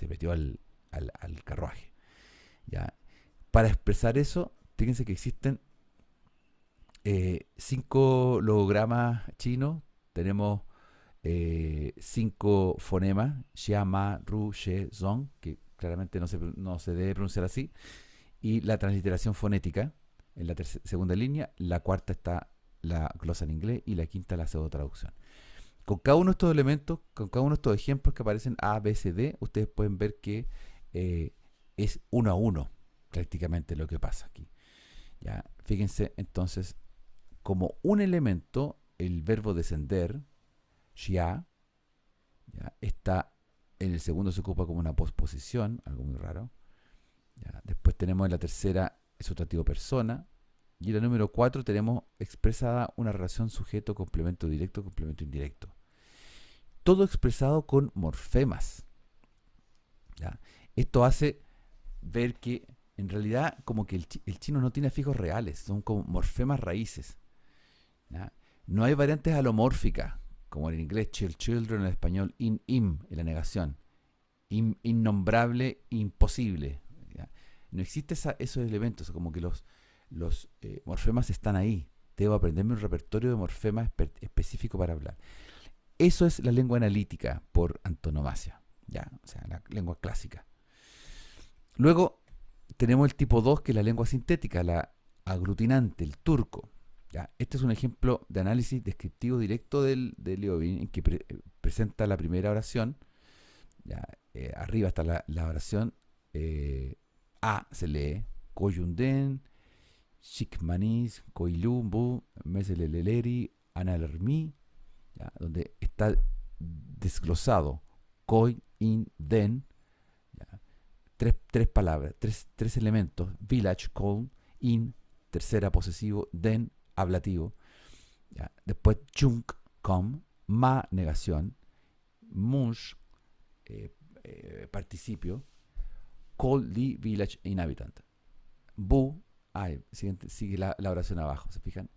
metió al carruaje. ¿Ya? Para expresar eso, fíjense que existen 5 logogramas chinos. Tenemos 5 fonemas: xia, ma, ru, she, zong, que claramente no se debe pronunciar así, y la transliteración fonética en la segunda línea. La cuarta está la glosa en inglés y la quinta la pseudo traducción. Con cada uno de estos elementos, con cada uno de estos ejemplos que aparecen A, B, C, D, ustedes pueden ver que es 1 a 1 prácticamente lo que pasa aquí. ¿Ya? Fíjense entonces, como un elemento, el verbo descender, xia, ¿ya? Está en el segundo, se ocupa como una posposición, algo muy raro. ¿Ya? Después tenemos en la tercera el sustantivo persona, y en la número 4 tenemos expresada una relación sujeto, complemento directo, complemento indirecto. Todo expresado con morfemas. ¿Ya? Esto hace ver que en realidad como que el chino no tiene afijos reales, son como morfemas raíces. ¿Ya? No hay variantes alomórficas, como en inglés chill, children, en el español in, im, en la negación. Innombrable, imposible. ¿Ya? No existe esos elementos, como que los morfemas están ahí. Debo aprenderme un repertorio de morfemas específico para hablar. Eso es la lengua analítica por antonomasia, ¿ya? O sea, la lengua clásica. Luego tenemos el tipo 2, que es la lengua sintética, la aglutinante, el turco. ¿Ya? Este es un ejemplo de análisis descriptivo directo de Leovín, en que presenta la primera oración. ¿Ya? Arriba está la oración. A se lee Koyunden, Shikmanis, Koilumbu, Meseleleleri, Analermi, donde está desglosado Koi, In, Den. ¿Ya? Tres palabras, tres elementos: village, call, in, tercera posesivo, den, ablativo. ¿Ya? Después chunk, com, ma, negación, munch, participio, call, the, village, inhabitant. Bu, sigue la oración abajo, ¿se fijan?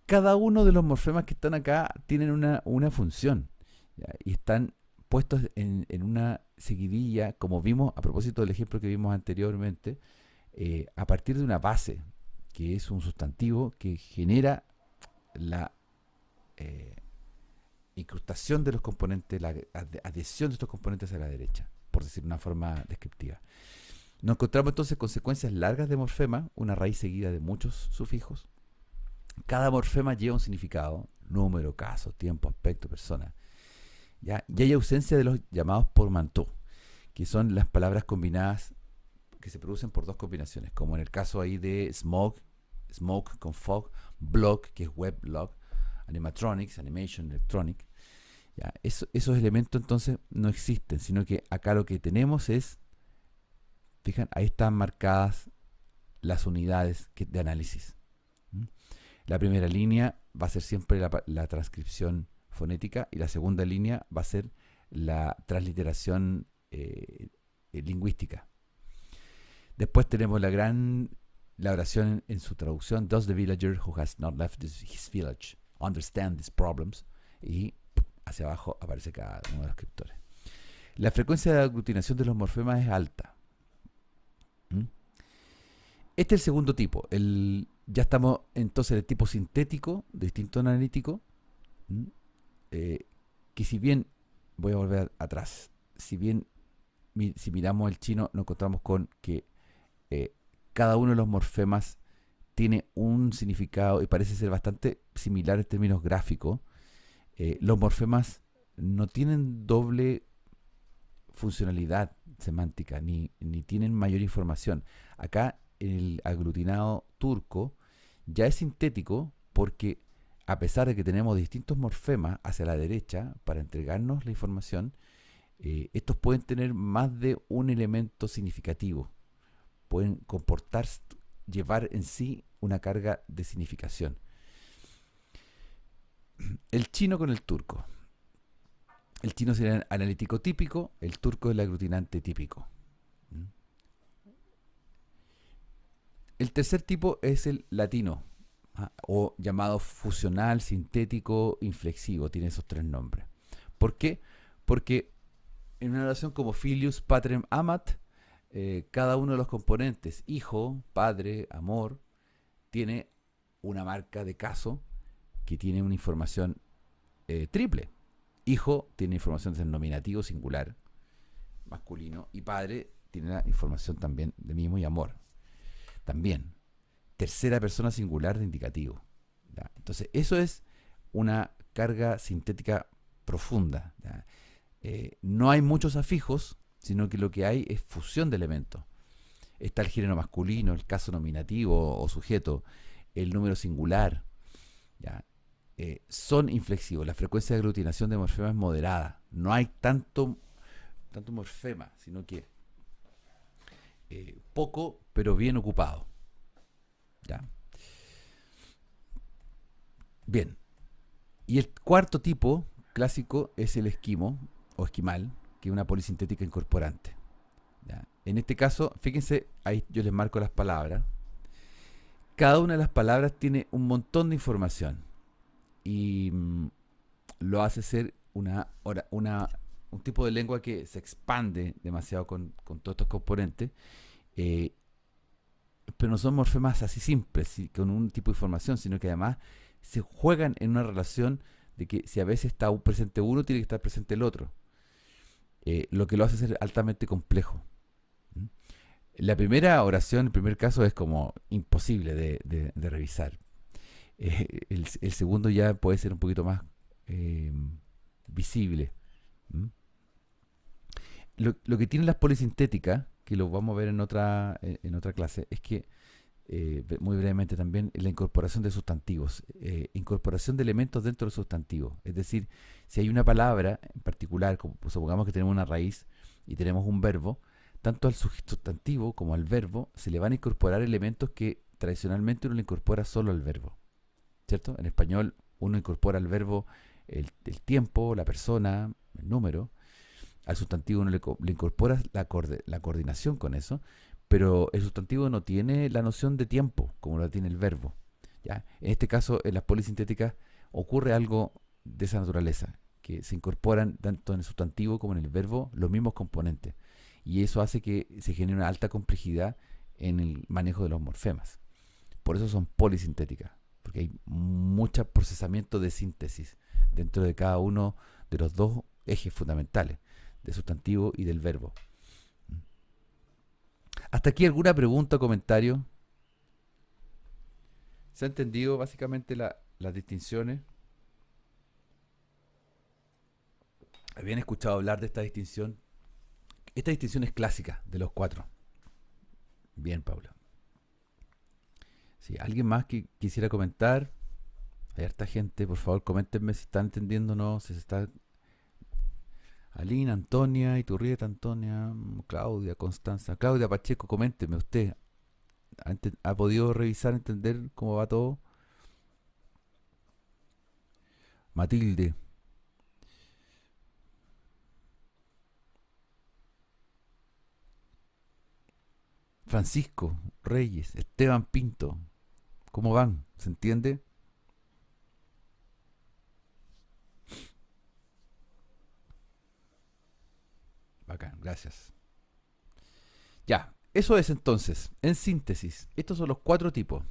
Cada uno de los morfemas que están acá tienen una función, ¿ya? Y están puestos en una seguidilla, como vimos a propósito del ejemplo que vimos anteriormente, a partir de una base, que es un sustantivo que genera la incrustación de los componentes, la adhesión de estos componentes a la derecha, por decir de una forma descriptiva. Nos encontramos entonces con secuencias largas de morfemas, una raíz seguida de muchos sufijos. Cada morfema lleva un significado: número, caso, tiempo, aspecto, persona. ¿Ya? Y hay ausencia de los llamados portmanteaux, que son las palabras combinadas que se producen por dos combinaciones, como en el caso ahí de smoke con fog, block, que es web block, animatronics, animation, electronic. ¿Ya? Esos elementos entonces no existen, sino que acá lo que tenemos es, fijan, ahí están marcadas las unidades de análisis. La primera línea va a ser siempre la transcripción fonética, y la segunda línea va a ser la transliteración lingüística. Después tenemos la gran la oración en su traducción, does the villager who has not left his village understand these problems? Y hacia abajo aparece cada uno de los escritores. La frecuencia de aglutinación de los morfemas es alta. ¿Mm? Este es el segundo tipo. Ya estamos entonces en el tipo sintético, distinto analítico, que si bien, voy a volver atrás, si bien si miramos el chino nos encontramos con que cada uno de los morfemas tiene un significado y parece ser bastante similar en términos gráficos. Los morfemas no tienen doble funcionalidad semántica ni tienen mayor información. Acá el aglutinado turco ya es sintético porque a pesar de que tenemos distintos morfemas hacia la derecha para entregarnos la información, estos pueden tener más de un elemento significativo, pueden llevar en sí una carga de significación. El chino con el turco. El chino sería el analítico típico, el turco es el aglutinante típico. El tercer tipo es el latino, o llamado fusional, sintético, inflexivo, tiene esos tres nombres. ¿Por qué? Porque en una oración como filius, patrem, amat, cada uno de los componentes, hijo, padre, amor, tiene una marca de caso que tiene una información triple. Hijo tiene información de nominativo singular, masculino, y padre tiene la información también de mismo y amor. También, tercera persona singular de indicativo. ¿Ya? Entonces, eso es una carga sintética profunda. No hay muchos afijos, sino que lo que hay es fusión de elementos. Está el género masculino, el caso nominativo o sujeto, el número singular. ¿Ya? Son inflexivos. La frecuencia de aglutinación de morfema es moderada. No hay tanto morfema, sino que poco, pero bien ocupado. ¿Ya? Bien. Y el cuarto tipo clásico es el esquimo o esquimal, que es una polisintética incorporante. ¿Ya? En este caso, fíjense, ahí yo les marco las palabras. Cada una de las palabras tiene un montón de información y lo hace ser un tipo de lengua que se expande demasiado con todos estos componentes, pero no son morfemas así simples, con un tipo de información, sino que además se juegan en una relación de que si a veces está presente uno, tiene que estar presente el otro, lo que lo hace ser altamente complejo. La primera oración, el primer caso es como imposible de revisar. El segundo ya puede ser un poquito más visible. ¿Mm? Lo que tienen las polisintéticas, que lo vamos a ver en otra clase, es que, muy brevemente también, la incorporación de sustantivos, incorporación de elementos dentro del sustantivo. Es decir, si hay una palabra en particular, como supongamos que tenemos una raíz y tenemos un verbo, tanto al sustantivo como al verbo se le van a incorporar elementos que tradicionalmente uno le incorpora solo al verbo. ¿Cierto? En español uno incorpora al verbo el tiempo, la persona, el número. Al sustantivo uno le incorpora la coordinación con eso, pero el sustantivo no tiene la noción de tiempo como la tiene el verbo. ¿Ya? En este caso, en las polisintéticas ocurre algo de esa naturaleza, que se incorporan tanto en el sustantivo como en el verbo los mismos componentes. Y eso hace que se genere una alta complejidad en el manejo de los morfemas. Por eso son polisintéticas, porque hay mucho procesamiento de síntesis dentro de cada uno de los dos ejes fundamentales, del sustantivo y del verbo. ¿Hasta aquí alguna pregunta o comentario? ¿Se ha entendido básicamente las distinciones? ¿Habían escuchado hablar de esta distinción? Esta distinción es clásica de los cuatro. Bien, Paula. Si alguien más que quisiera comentar, hay harta gente, por favor, coméntenme si están entendiendo o no, si se está... Alina, Antonia, Iturrieta, Antonia, Claudia, Constanza, Claudia Pacheco, coménteme usted. ¿Ha podido revisar, entender cómo va todo? Matilde. Francisco Reyes, Esteban Pinto. ¿Cómo van? ¿Se entiende? Bacán, gracias. Ya, eso es entonces, en síntesis, estos son los cuatro tipos.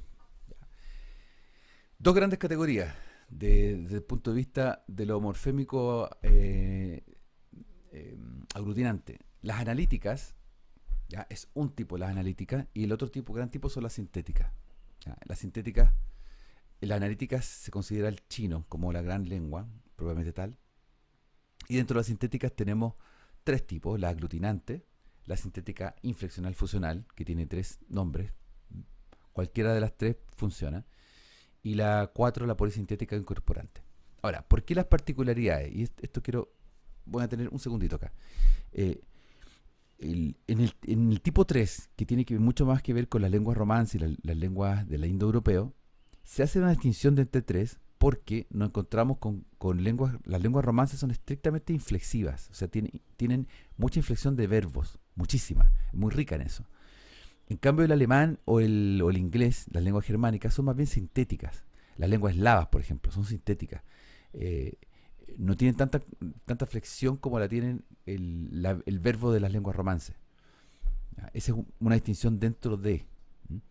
Dos grandes categorías desde el punto de vista de lo morfémico aglutinante. Las analíticas, ya, es un tipo las analíticas, y el otro tipo, gran tipo, son las sintéticas. Ya, las sintéticas, las analíticas se considera el chino como la gran lengua, probablemente tal. Y dentro de las sintéticas tenemos tres tipos: la aglutinante, la sintética inflexional fusional, que tiene tres nombres, cualquiera de las tres funciona, y la 4, la polisintética incorporante. Ahora, ¿por qué las particularidades? Y esto quiero, voy a tener un segundito acá. Eh, en el tipo 3, que tiene que mucho más que ver con las lenguas romances y las lenguas de la indoeuropeo, se hace una distinción de entre tres porque nos encontramos con lenguas, las lenguas romances son estrictamente inflexivas, o sea, tienen mucha inflexión de verbos, muchísima, muy rica en eso. En cambio, el alemán o el inglés, las lenguas germánicas, son más bien sintéticas. Las lenguas eslavas, por ejemplo, son sintéticas. Eh, no tienen tanta flexión como la tienen el verbo de las lenguas romances. Esa es una distinción dentro de. ¿M?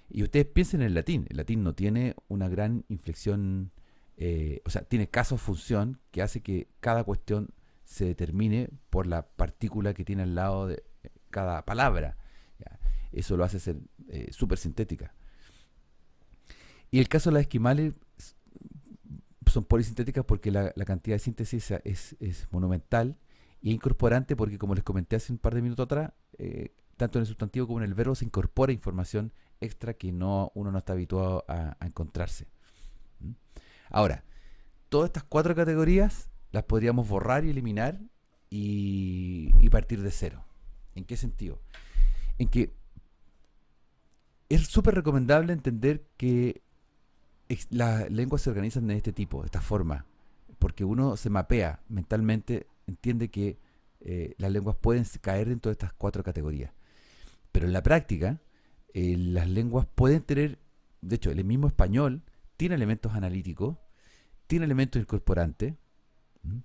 Y ustedes piensen en el latín. El latín no tiene una gran inflexión, o sea, tiene caso-función que hace que cada cuestión se determine por la partícula que tiene al lado de cada palabra. ¿Ya? Eso lo hace ser súper sintética. Y el caso de las esquimales son polisintéticas porque la cantidad de síntesis es monumental, y es incorporante porque, como les comenté hace un par de minutos atrás, tanto en el sustantivo como en el verbo se incorpora información extra que uno no está habituado a encontrarse. ¿Mm? Ahora, todas estas cuatro categorías las podríamos borrar y eliminar y partir de cero. ¿En qué sentido? En que es súper recomendable entender que las lenguas se organizan de este tipo, de esta forma, porque uno se mapea mentalmente, entiende que las lenguas pueden caer dentro de estas cuatro categorías. Pero en la práctica, las lenguas pueden tener, de hecho, el mismo español tiene elementos analíticos, tiene elementos incorporantes. ¿Mm?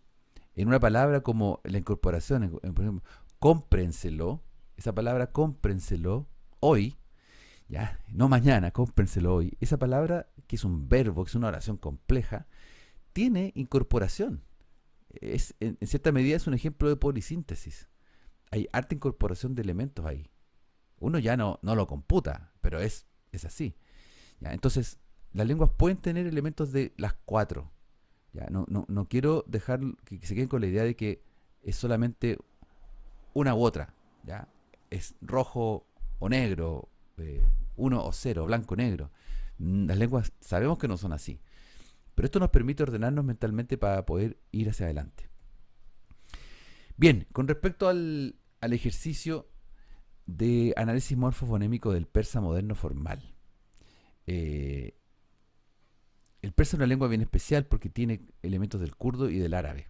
En una palabra como la incorporación, por ejemplo, cómprenselo, esa palabra cómprenselo hoy, ya, no mañana, cómprenselo hoy. Esa palabra, que es un verbo, que es una oración compleja, tiene incorporación. En cierta medida es un ejemplo de polisíntesis. Hay harta incorporación de elementos ahí. Uno ya no lo computa, pero es así. ¿Ya? Entonces, las lenguas pueden tener elementos de las cuatro. ¿Ya? No quiero dejar que se queden con la idea de que es solamente una u otra. ¿Ya? Es rojo o negro, 1 o 0, blanco o negro. Las lenguas sabemos que no son así. Pero esto nos permite ordenarnos mentalmente para poder ir hacia adelante. Bien, con respecto al ejercicio de análisis morfofonémico del persa moderno formal. El persa es una lengua bien especial porque tiene elementos del kurdo y del árabe.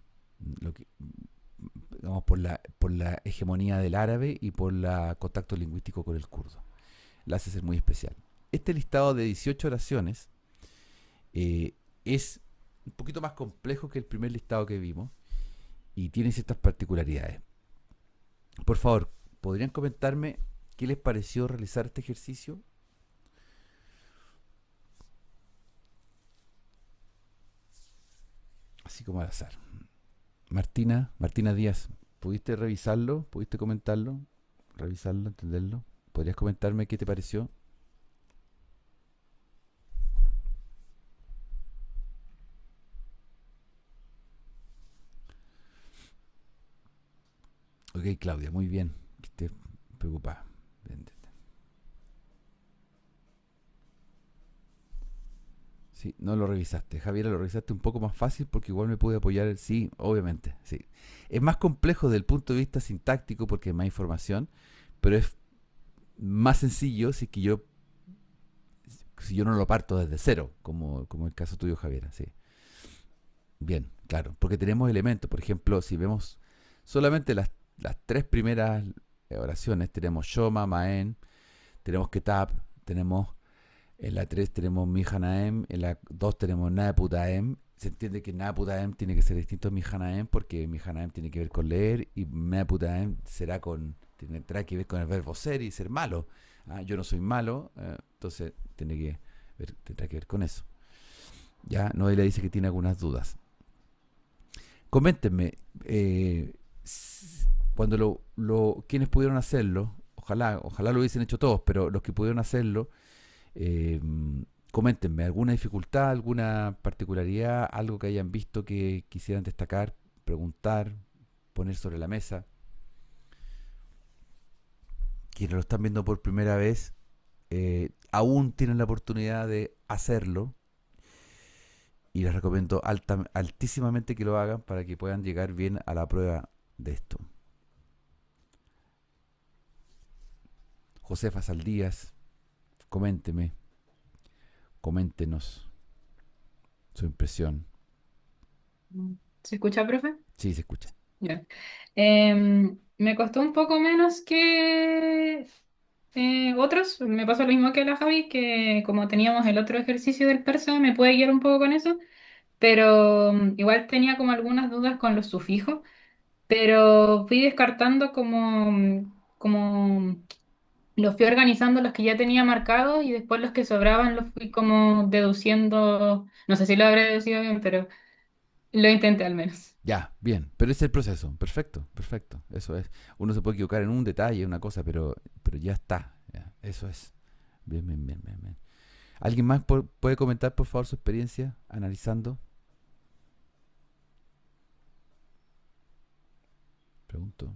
Digamos, por la hegemonía del árabe y por el contacto lingüístico con el kurdo. La hace ser muy especial. Este listado de 18 oraciones es un poquito más complejo que el primer listado que vimos y tiene ciertas particularidades. Por favor, ¿podrían comentarme qué les pareció realizar este ejercicio? Así como al azar. Martina Díaz, ¿pudiste revisarlo? ¿Pudiste comentarlo? ¿Revisarlo, entenderlo? ¿Podrías comentarme qué te pareció? Ok, Claudia, muy bien. Que estés preocupada. Bien. Sí, no lo revisaste. Javier, lo revisaste un poco más fácil porque igual me pude apoyar. Sí, obviamente. Sí. Es más complejo desde el punto de vista sintáctico porque hay más información, pero es más sencillo si yo no lo parto desde cero, como el caso tuyo, Javier. Sí. Bien, claro, porque tenemos elementos. Por ejemplo, si vemos solamente las tres primeras oraciones, tenemos Shoma, Maen, tenemos Ketab, tenemos en la 3 tenemos Mihanaem, en la 2 tenemos Naputaem. Se entiende que Naputaem tiene que ser distinto a Mihanaem porque Mihanaem tiene que ver con leer y Naputaem tendrá que ver con el verbo ser y ser malo. Yo no soy malo, entonces tendrá que ver con eso. Ya, Noelia dice que tiene algunas dudas. Coméntenme, cuando quienes pudieron hacerlo, ojalá lo hubiesen hecho todos, pero los que pudieron hacerlo, eh, coméntenme alguna dificultad, alguna particularidad, algo que hayan visto que quisieran destacar, preguntar, poner sobre la mesa. Quienes lo están viendo por primera vez, aún tienen la oportunidad de hacerlo y les recomiendo altísimamente que lo hagan para que puedan llegar bien a la prueba de esto. Josefa Saldías, coméntenos su impresión. ¿Se escucha, profe? Sí, se escucha. Ya. Me costó un poco menos que otros. Me pasó lo mismo que a la Javi, que como teníamos el otro ejercicio del persa, me puede guiar un poco con eso, pero igual tenía como algunas dudas con los sufijos, pero fui descartando como los fui organizando los que ya tenía marcados y después los que sobraban los fui como deduciendo. No sé si lo habré deducido bien, pero lo intenté al menos. Ya, bien, pero ese es el proceso. Perfecto, perfecto. Eso es. Uno se puede equivocar en un detalle, una cosa, pero ya está. Ya, eso es. Bien, bien, bien, bien, bien. ¿Alguien más puede comentar, por favor, su experiencia analizando? Pregunto.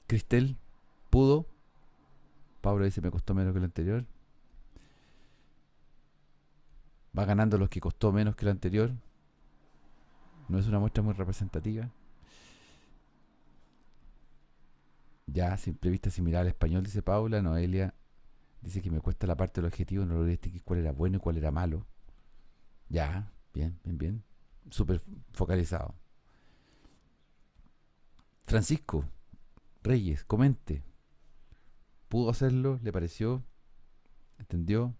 Cristel, ¿pudo? Pablo dice me costó menos que el anterior. Va ganando los que costó menos que el anterior. No es una muestra muy representativa. Ya, simple vista similar al español, dice Paula. Noelia dice que me cuesta la parte del objetivo, no logré distinguir cuál era bueno y cuál era malo. Ya, bien, bien, bien. Súper focalizado. Francisco Reyes, comente. ¿Pudo hacerlo? ¿Le pareció? ¿Entendió?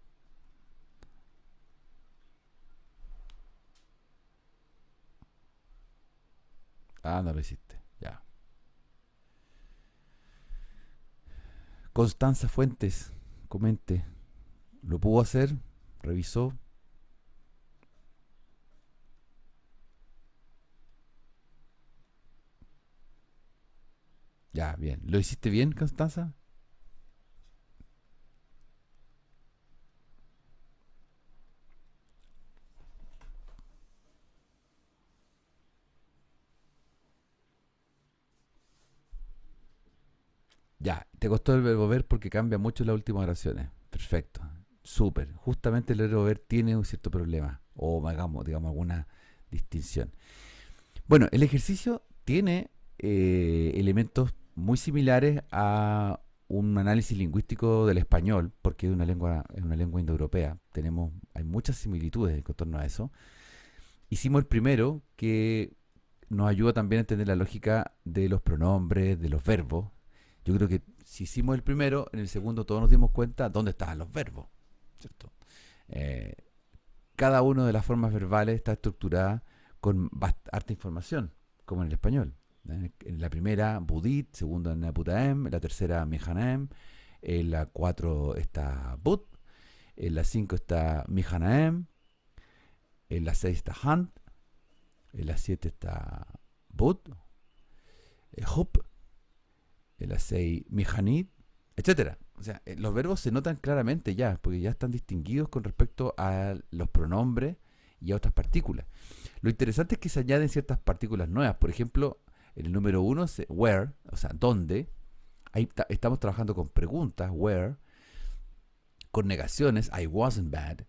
No lo hiciste. Ya. Constanza Fuentes, comente. ¿Lo pudo hacer? ¿Revisó? Ya, bien. ¿Lo hiciste bien, Constanza? Ya, te costó el verbo ver porque cambia mucho en las últimas oraciones. Perfecto. Súper. Justamente el verbo ver tiene un cierto problema. O digamos alguna distinción. Bueno, el ejercicio tiene elementos muy similares a un análisis lingüístico del español, porque es una lengua indoeuropea. Hay muchas similitudes en torno a eso. Hicimos el primero, que nos ayuda también a entender la lógica de los pronombres, de los verbos. Yo creo que si hicimos el primero, en el segundo todos nos dimos cuenta dónde estaban los verbos, ¿cierto? Eh, Cada una de las formas verbales está estructurada con harta información, como en el español. En la primera, Budit, segunda, Naputaem, en la tercera, Mihanaem, en la 4 está Bud, en la 5 está Mihanaem, en la 6 está Hand, en la 7 está Bud, Hup, en la 6 Mihanit, etcétera. O sea, los verbos se notan claramente ya, porque ya están distinguidos con respecto a los pronombres y a otras partículas. Lo interesante es que se añaden ciertas partículas nuevas. Por ejemplo, en el número 1, where, o sea, dónde. Ahí estamos trabajando con preguntas, where, con negaciones, I wasn't bad.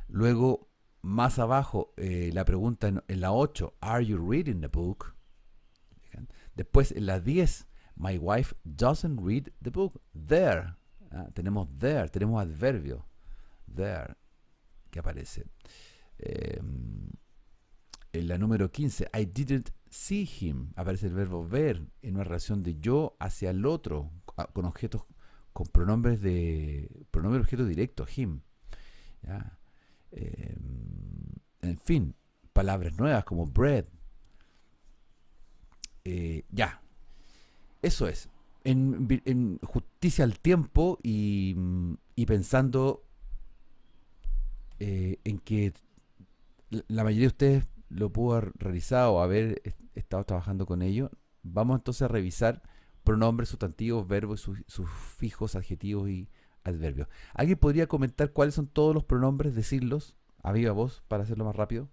Luego, más abajo, la pregunta en la 8, are you reading the book? Después, en la 10, my wife doesn't read the book. There. Tenemos there, tenemos adverbio. There, que aparece. En la número 15, I didn't See him, aparece el verbo ver en una relación de yo hacia el otro, con objetos, con pronombre de objeto directo, him. ¿Ya? Eh, en fin, palabras nuevas como bread. Ya, eso es. En justicia al tiempo y pensando en que la mayoría de ustedes lo pudo haber realizado o haber estado trabajando con ello, vamos entonces a revisar pronombres, sustantivos, verbos, sus fijos, adjetivos y adverbios. ¿Alguien podría comentar cuáles son todos los pronombres, decirlos a viva voz para hacerlo más rápido?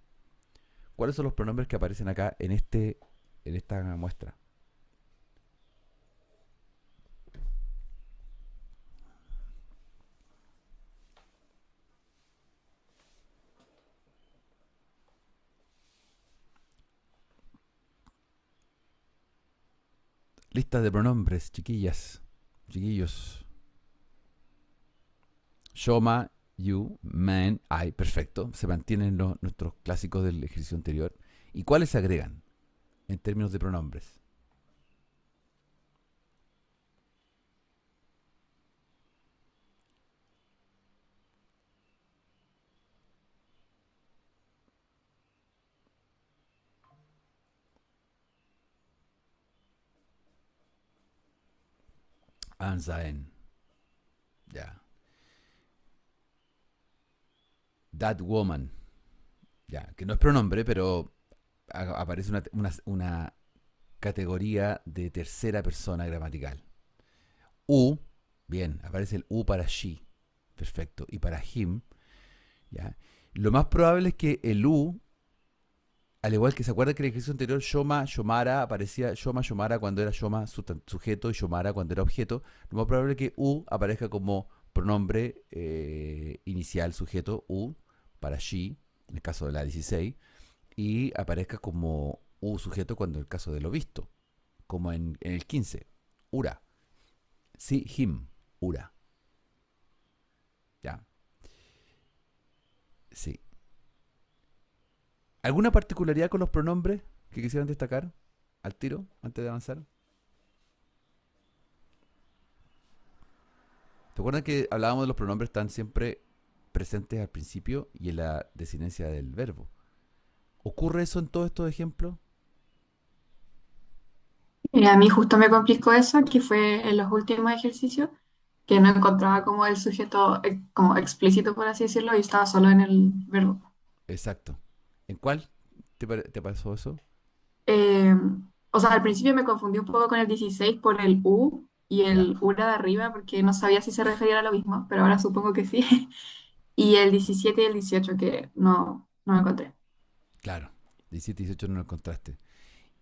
¿Cuáles son los pronombres que aparecen acá en esta muestra? Lista de pronombres, chiquillas, chiquillos. Shoma, you, man, I, perfecto. Se mantienen nuestros clásicos del ejercicio anterior. ¿Y cuáles se agregan en términos de pronombres? Anzaen, ya. That woman, ya. Que no es pronombre, pero aparece una categoría de tercera persona gramatical. U, bien, aparece el U para she, perfecto. Y para him, ya. Lo más probable es que el U, al igual que se acuerda que en el ejercicio anterior, Shoma, Shomara, aparecía Shoma, Shomara cuando era Shoma sujeto y Shomara cuando era objeto, lo más probable es que U aparezca como pronombre inicial sujeto U para she, en el caso de la 16, y aparezca como U sujeto cuando en el caso de lo visto, como en el 15, Ura. Sí, him, Ura. Ya, sí. ¿Alguna particularidad con los pronombres que quisieran destacar al tiro antes de avanzar? ¿Te acuerdas que hablábamos de los pronombres están siempre presentes al principio y en la desinencia del verbo? ¿Ocurre eso en todos estos ejemplos? Y a mí justo me complicó eso, que fue en los últimos ejercicios, que no encontraba como el sujeto como explícito, por así decirlo, y estaba solo en el verbo. Exacto. ¿En cuál te pasó eso? Eh, o sea, al principio me confundí un poco con el 16 por el U y Ya, el URA de arriba, porque no sabía si se refería a lo mismo, pero ahora supongo que sí. Y el 17 y el 18 que no encontré. claro. 17 y 18 no lo encontraste.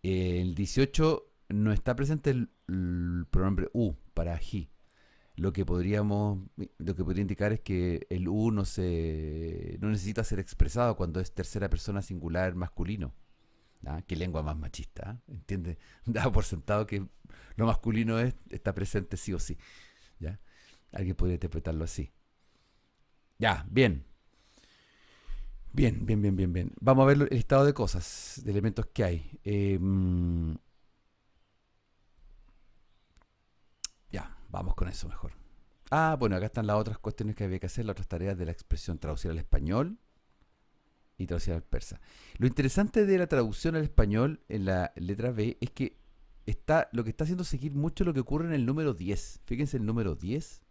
El 18 no está presente el pronombre U para he. Lo que podría indicar es que el U no necesita ser expresado cuando es tercera persona singular masculino. ¿Ah? Qué lengua más machista, ¿ah? ¿Entiendes? Dado por sentado que lo masculino está presente sí o sí. ¿Ya? Alguien podría interpretarlo así. Ya, bien. Bien, bien, bien, bien, bien. Vamos a ver el estado de cosas, de elementos que hay. Ya, vamos con eso mejor. Ah, bueno, acá están las otras cuestiones que había que hacer, las otras tareas de la expresión traducir al español y traducir al persa. Lo interesante de la traducción al español en la letra B es que lo que está haciendo seguir mucho lo que ocurre en el número 10. Fíjense el número 10.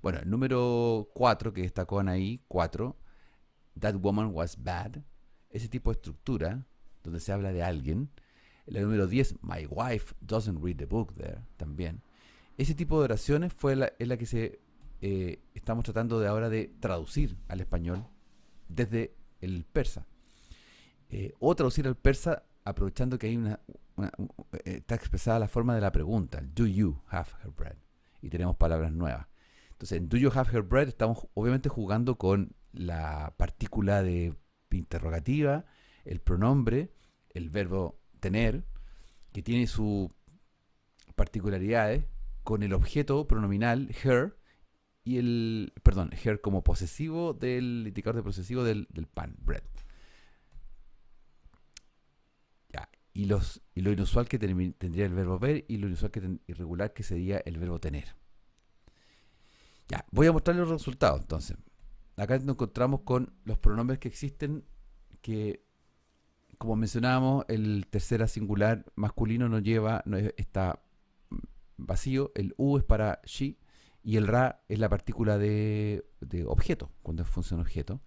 Bueno, el número 4 que destacó ahí, 4, That woman was bad. Ese tipo de estructura, donde se habla de alguien. El número 10, My wife doesn't read the book there, también. Ese tipo de oraciones es la que estamos tratando de ahora de traducir al español desde el persa. O traducir al persa aprovechando que hay está expresada la forma de la pregunta, do you have her bread? Y tenemos palabras nuevas. Entonces, en do you have her bread estamos obviamente jugando con la partícula de interrogativa, el pronombre, el verbo tener, que tiene sus particularidades, con el objeto pronominal her perdón, her como posesivo del indicador de posesivo del pan, bread. Ya. y lo inusual que tendría el verbo ver y lo inusual irregular que sería el verbo tener. Ya, voy a mostrarles los resultados entonces. Acá nos encontramos con los pronombres que existen, que como mencionábamos, el tercera singular masculino está vacío, el u es para she y el ra es la partícula de objeto, cuando es función objeto.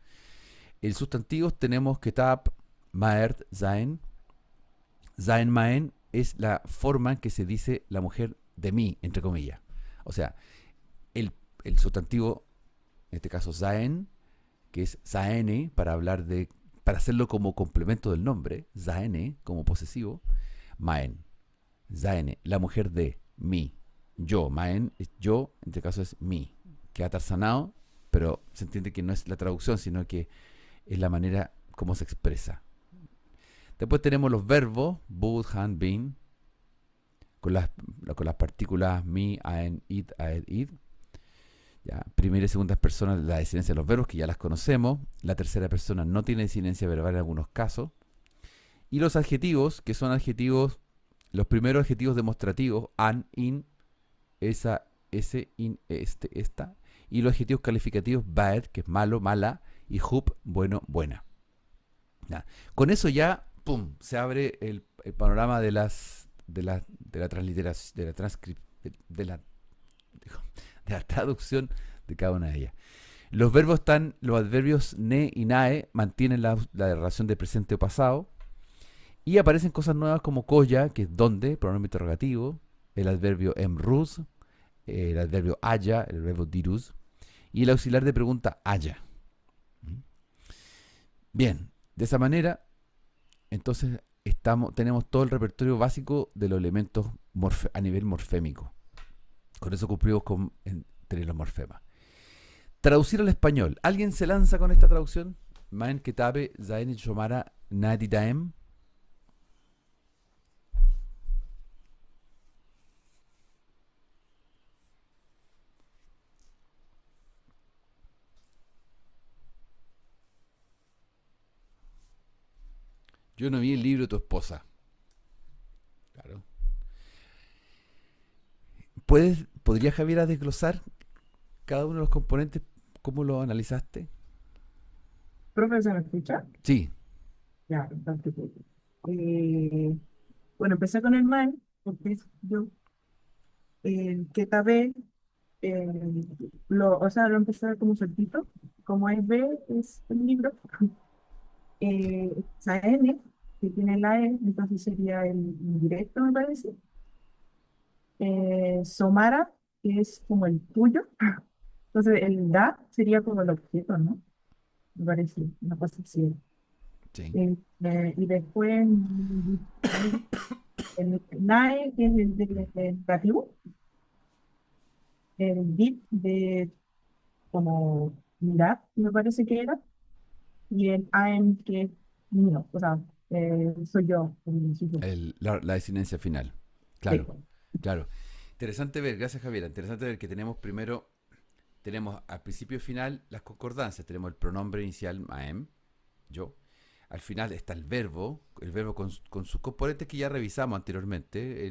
En sustantivos tenemos Kitab, Maert, Sein. Sein Maen es la forma en que se dice la mujer de mí, entre comillas. O sea, el sustantivo, en este caso Sein, que es Zaene, para hacerlo como complemento del nombre, Zaene, como posesivo, Maen. Zaene, la mujer de mí. Yo, Maen es yo, en este caso es mí. Queda tarzanado, pero se entiende que no es la traducción, sino que es la manera como se expresa. Después tenemos los verbos, would, han, been, con las partículas me, ein, it, aed, id. Ya, primera y segunda persona, la desinencia de los verbos, que ya las conocemos. La tercera persona no tiene desinencia verbal en algunos casos. Y los adjetivos, que son adjetivos, los primeros adjetivos demostrativos, an, in, esa, ese, in, este, esta. Y los adjetivos calificativos, bad, que es malo, mala, y hub, bueno, buena. Ya. Con eso ya, pum, se abre el panorama de la transliteración, de la traducción de cada una de ellas. Los adverbios ne y nae mantienen la relación de presente o pasado, y aparecen cosas nuevas como koya, que es donde, pronombre interrogativo, el adverbio emruz, el adverbio haya, el verbo diruz, y el auxiliar de pregunta haya. Bien, de esa manera, entonces tenemos todo el repertorio básico de los elementos a nivel morfémico. Con eso cumplimos con tener los morfemas. Traducir al español. ¿Alguien se lanza con esta traducción? Maen Ketabe Zain Shomara Nadidaem. Yo no vi el libro de tu esposa. Claro. ¿Podría Javiera desglosar cada uno de los componentes? ¿Cómo lo analizaste? Profe, ¿se me escucha? Sí. Ya, fantástico. Eh, bueno, empecé con el mal, porque es yo, que tabé, o sea, lo empecé a ver como sueltito, como es B, es el libro, esa N, que tiene la E, entonces sería el indirecto, me parece. Somara, que es como el tuyo, entonces el da sería como el objeto, ¿no? Me parece, una cosa así. Sí. Y después el NAE, que es el del negativo, el DIP de como mirar, me parece que era, y el AM que es mío, o sea, soy yo, soy yo. La desinencia final. Sí. Claro, claro. Interesante ver, gracias Javiera, interesante ver que tenemos al principio y final las concordancias. Tenemos el pronombre inicial am, yo. Al final está el verbo con sus componentes que ya revisamos anteriormente,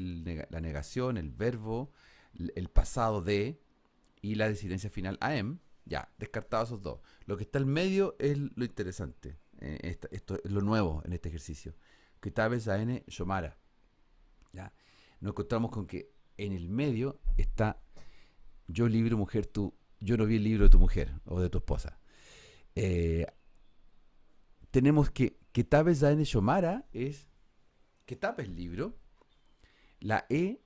la negación, el verbo, el pasado de y la desinencia final am. Ya, descartados esos dos. Lo que está al medio es lo interesante. Esto es lo nuevo en este ejercicio. Kitabe Zaene Shomara. ¿Ya? Nos encontramos con que en el medio está yo libro mujer, yo no vi el libro de tu mujer o de tu esposa. Tenemos que Kitabe Zaene Shomara es Kitabe el libro. La E,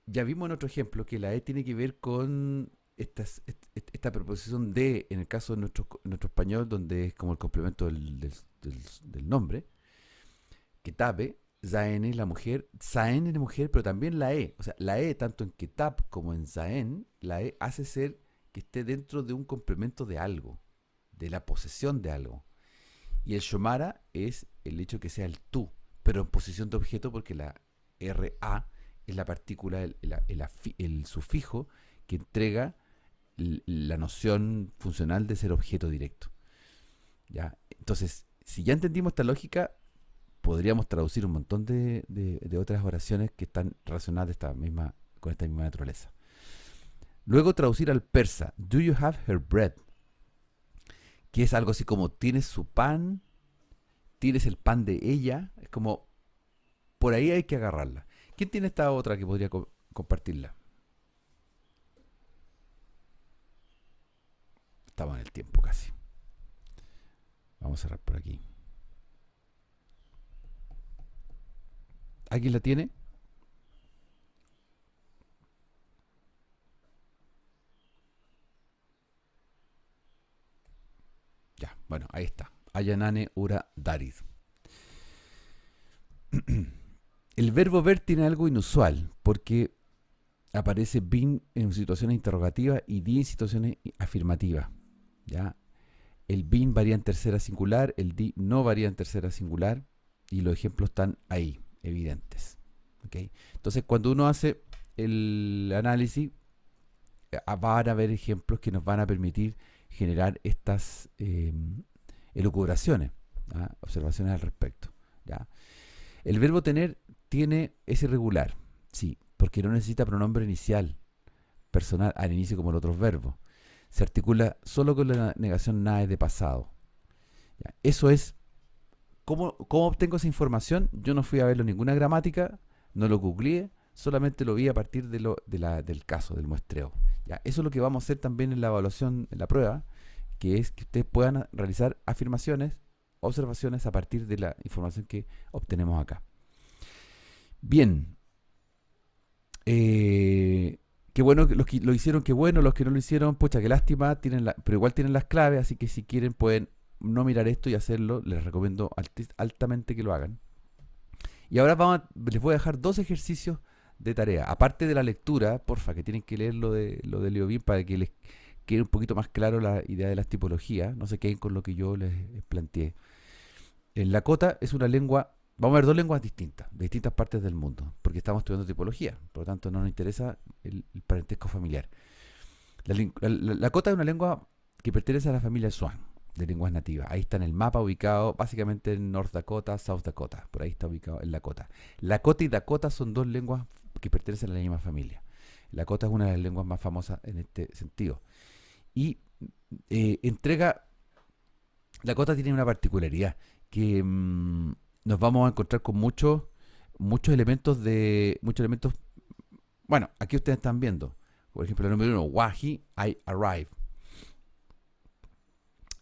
ya vimos en otro ejemplo que la E tiene que ver con esta preposición de, en el caso de nuestro español, donde es como el complemento del nombre. Ketabe, Zaen es la mujer, Zaen es la mujer, pero también la E. O sea, la E, tanto en Ketab como en Zaen, la E hace ser que esté dentro de un complemento de algo, de la posesión de algo. Y el Shomara es el hecho que sea el tú, pero en posición de objeto, porque la RA es la partícula, el sufijo que entrega la noción funcional de ser objeto directo. ¿Ya? Entonces, si ya entendimos esta lógica, podríamos traducir un montón de otras oraciones que están relacionadas con esta misma naturaleza. Luego traducir al persa, do you have her bread? Que es algo así como, ¿tienes su pan? ¿Tienes el pan de ella? Es como, por ahí hay que agarrarla. ¿Quién tiene esta otra que podría compartirla? Estamos en el tiempo casi. Vamos a cerrar por aquí. ¿Alguien la tiene? Ya, bueno, ahí está. Ayanane ura darid. El verbo ver tiene algo inusual porque aparece bin en situaciones interrogativas y di en situaciones afirmativas. ¿Ya? El bin varía en tercera singular, el di no varía en tercera singular y los ejemplos están ahí, evidentes. ¿Okay? Entonces, cuando uno hace el análisis, van a haber ejemplos que nos van a permitir generar estas elucubraciones, ¿ya? Observaciones al respecto. ¿Ya? El verbo tener es irregular, sí, porque no necesita pronombre inicial personal al inicio como los otros verbos. Se articula solo con la negación nae de pasado. ¿Ya? Eso es. ¿Cómo obtengo esa información? Yo no fui a verlo en ninguna gramática, no lo googleé, solamente lo vi a partir del caso, del muestreo. ¿Ya? Eso es lo que vamos a hacer también en la evaluación, en la prueba, que es que ustedes puedan realizar afirmaciones, observaciones a partir de la información que obtenemos acá. Bien. Qué bueno que los que lo hicieron, qué bueno, los que no lo hicieron, pucha, qué lástima, pero igual tienen las claves, así que si quieren pueden no mirar esto y hacerlo, les recomiendo altamente que lo hagan. Y ahora les voy a dejar 2 ejercicios de tarea, aparte de la lectura, porfa, que tienen que leer lo de Leo bien para que les quede un poquito más claro la idea de las tipologías, no se queden con lo que yo les planteé. El Lakota es una lengua. Vamos a ver 2 lenguas distintas, de distintas partes del mundo, porque estamos estudiando tipología, por lo tanto no nos interesa el parentesco familiar. La Lakota es una lengua que pertenece a la familia Swan, de lenguas nativas. Ahí está en el mapa ubicado básicamente en North Dakota, South Dakota, por ahí está ubicado el Lakota. Lakota y Dakota son 2 lenguas que pertenecen a la misma familia. Lakota es una de las lenguas más famosas en este sentido. Y Lakota tiene una particularidad, que nos vamos a encontrar con muchos elementos. Bueno, aquí ustedes están viendo. Por ejemplo, el número 1, Wahi, I arrive.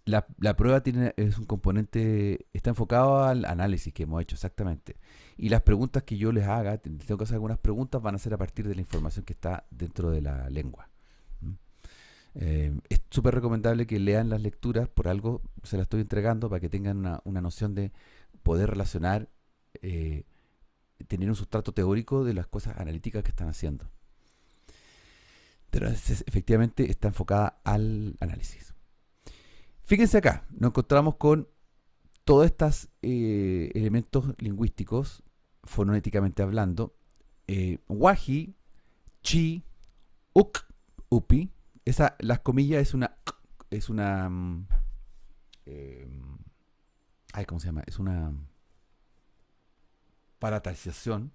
La prueba es un componente, está enfocado al análisis que hemos hecho exactamente. Y las preguntas que yo les haga, tengo que hacer algunas preguntas, van a ser a partir de la información que está dentro de la lengua. Es súper recomendable que lean las lecturas, por algo se las estoy entregando para que tengan una noción de poder relacionar, tener un sustrato teórico de las cosas analíticas que están haciendo. Pero efectivamente está enfocada al análisis. Fíjense acá, nos encontramos con todos estos elementos lingüísticos, fonéticamente hablando. Wahi, chi, uk, upi. Las comillas es una ¿cómo se llama? Es una palatalización.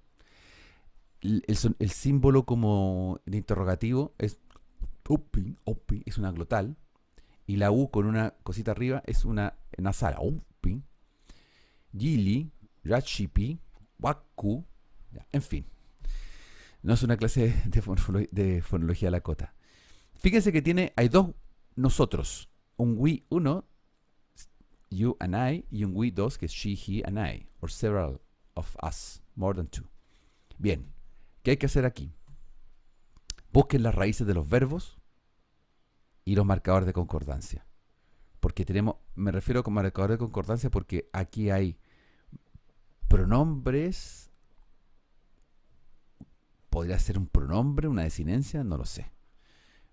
El símbolo como de interrogativo es upi, upi, es una glotal. Y la U con una cosita arriba es una nasal. Upi, Gili, Rachipi, Waku. En fin. No es una clase de fonología Lakota. Fíjense que hay 2 nosotros. Un we 1, you and I, y un we 2, que es she, he, and I, or several of us, more than 2. Bien, ¿qué hay que hacer aquí? Busquen las raíces de los verbos y los marcadores de concordancia. Porque me refiero con marcadores de concordancia porque aquí hay pronombres. ¿Podría ser un pronombre, una desinencia? No lo sé.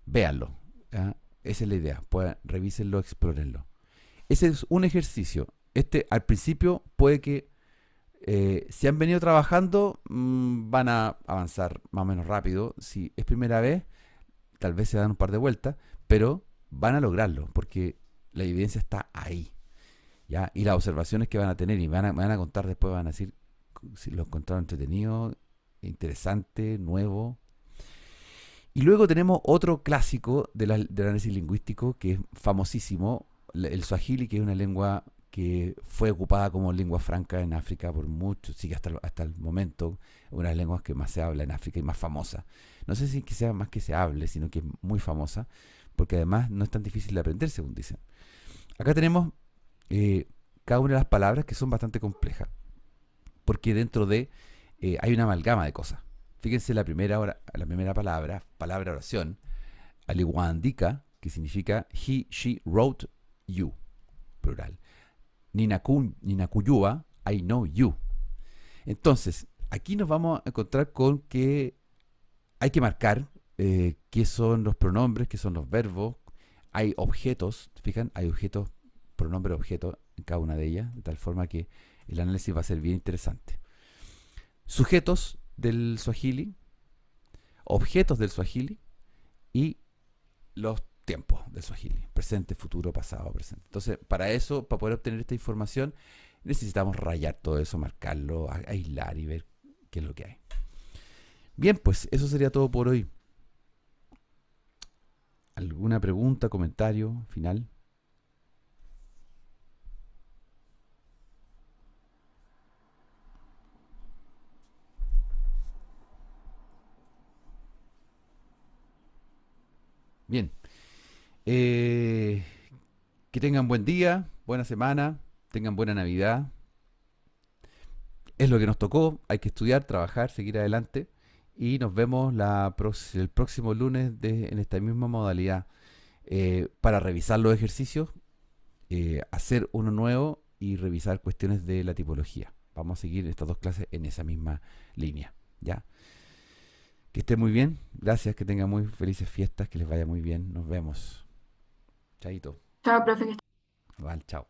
Véanlo. ¿Ya? Esa es la idea. Revísenlo, explórenlo. Ese es un ejercicio. Al principio puede que si han venido trabajando van a avanzar más o menos rápido. Si es primera vez, tal vez se dan un par de vueltas, pero van a lograrlo porque la evidencia está ahí. ¿ya? Y las observaciones que van a tener y van a contar después, van a decir si lo encontraron entretenido, interesante, nuevo. Y luego tenemos otro clásico del análisis lingüístico que es famosísimo, el Swahili, que es una lengua que fue ocupada como lengua franca en África por mucho, sigue hasta el momento, una de las lenguas que más se habla en África y más famosa. No sé si que sea más que se hable, sino que es muy famosa, porque además no es tan difícil de aprender, según dicen. Acá tenemos eh, cada una de las palabras que son bastante complejas, porque dentro de hay una amalgama de cosas. Fíjense la primera palabra oración, aliwandika, que significa he, she, wrote, you, plural. Ninakuyua, I know you. Entonces, aquí nos vamos a encontrar con que hay que marcar qué son los pronombres, qué son los verbos. Hay objetos, fijan, hay objetos, pronombre, objeto en cada una de ellas, de tal forma que el análisis va a ser bien interesante. Sujetos del Swahili, objetos del Swahili y los tiempos del Swahili, presente, futuro, pasado, presente. Entonces, para eso, para poder obtener esta información, necesitamos rayar todo eso, marcarlo, aislar y ver qué es lo que hay. Bien, pues eso sería todo por hoy. ¿Alguna pregunta, comentario final? Bien. Eh, que tengan buen día, buena semana, tengan buena Navidad. Es lo que nos tocó, hay que estudiar, trabajar, seguir adelante. Y nos vemos el próximo lunes en esta misma modalidad para revisar los ejercicios, hacer uno nuevo y revisar cuestiones de la tipología. Vamos a seguir estas dos clases en esa misma línea. ¿Ya? Que estén muy bien, gracias, que tengan muy felices fiestas, que les vaya muy bien. Nos vemos. Chaito. Chao, profe. Vale, chao.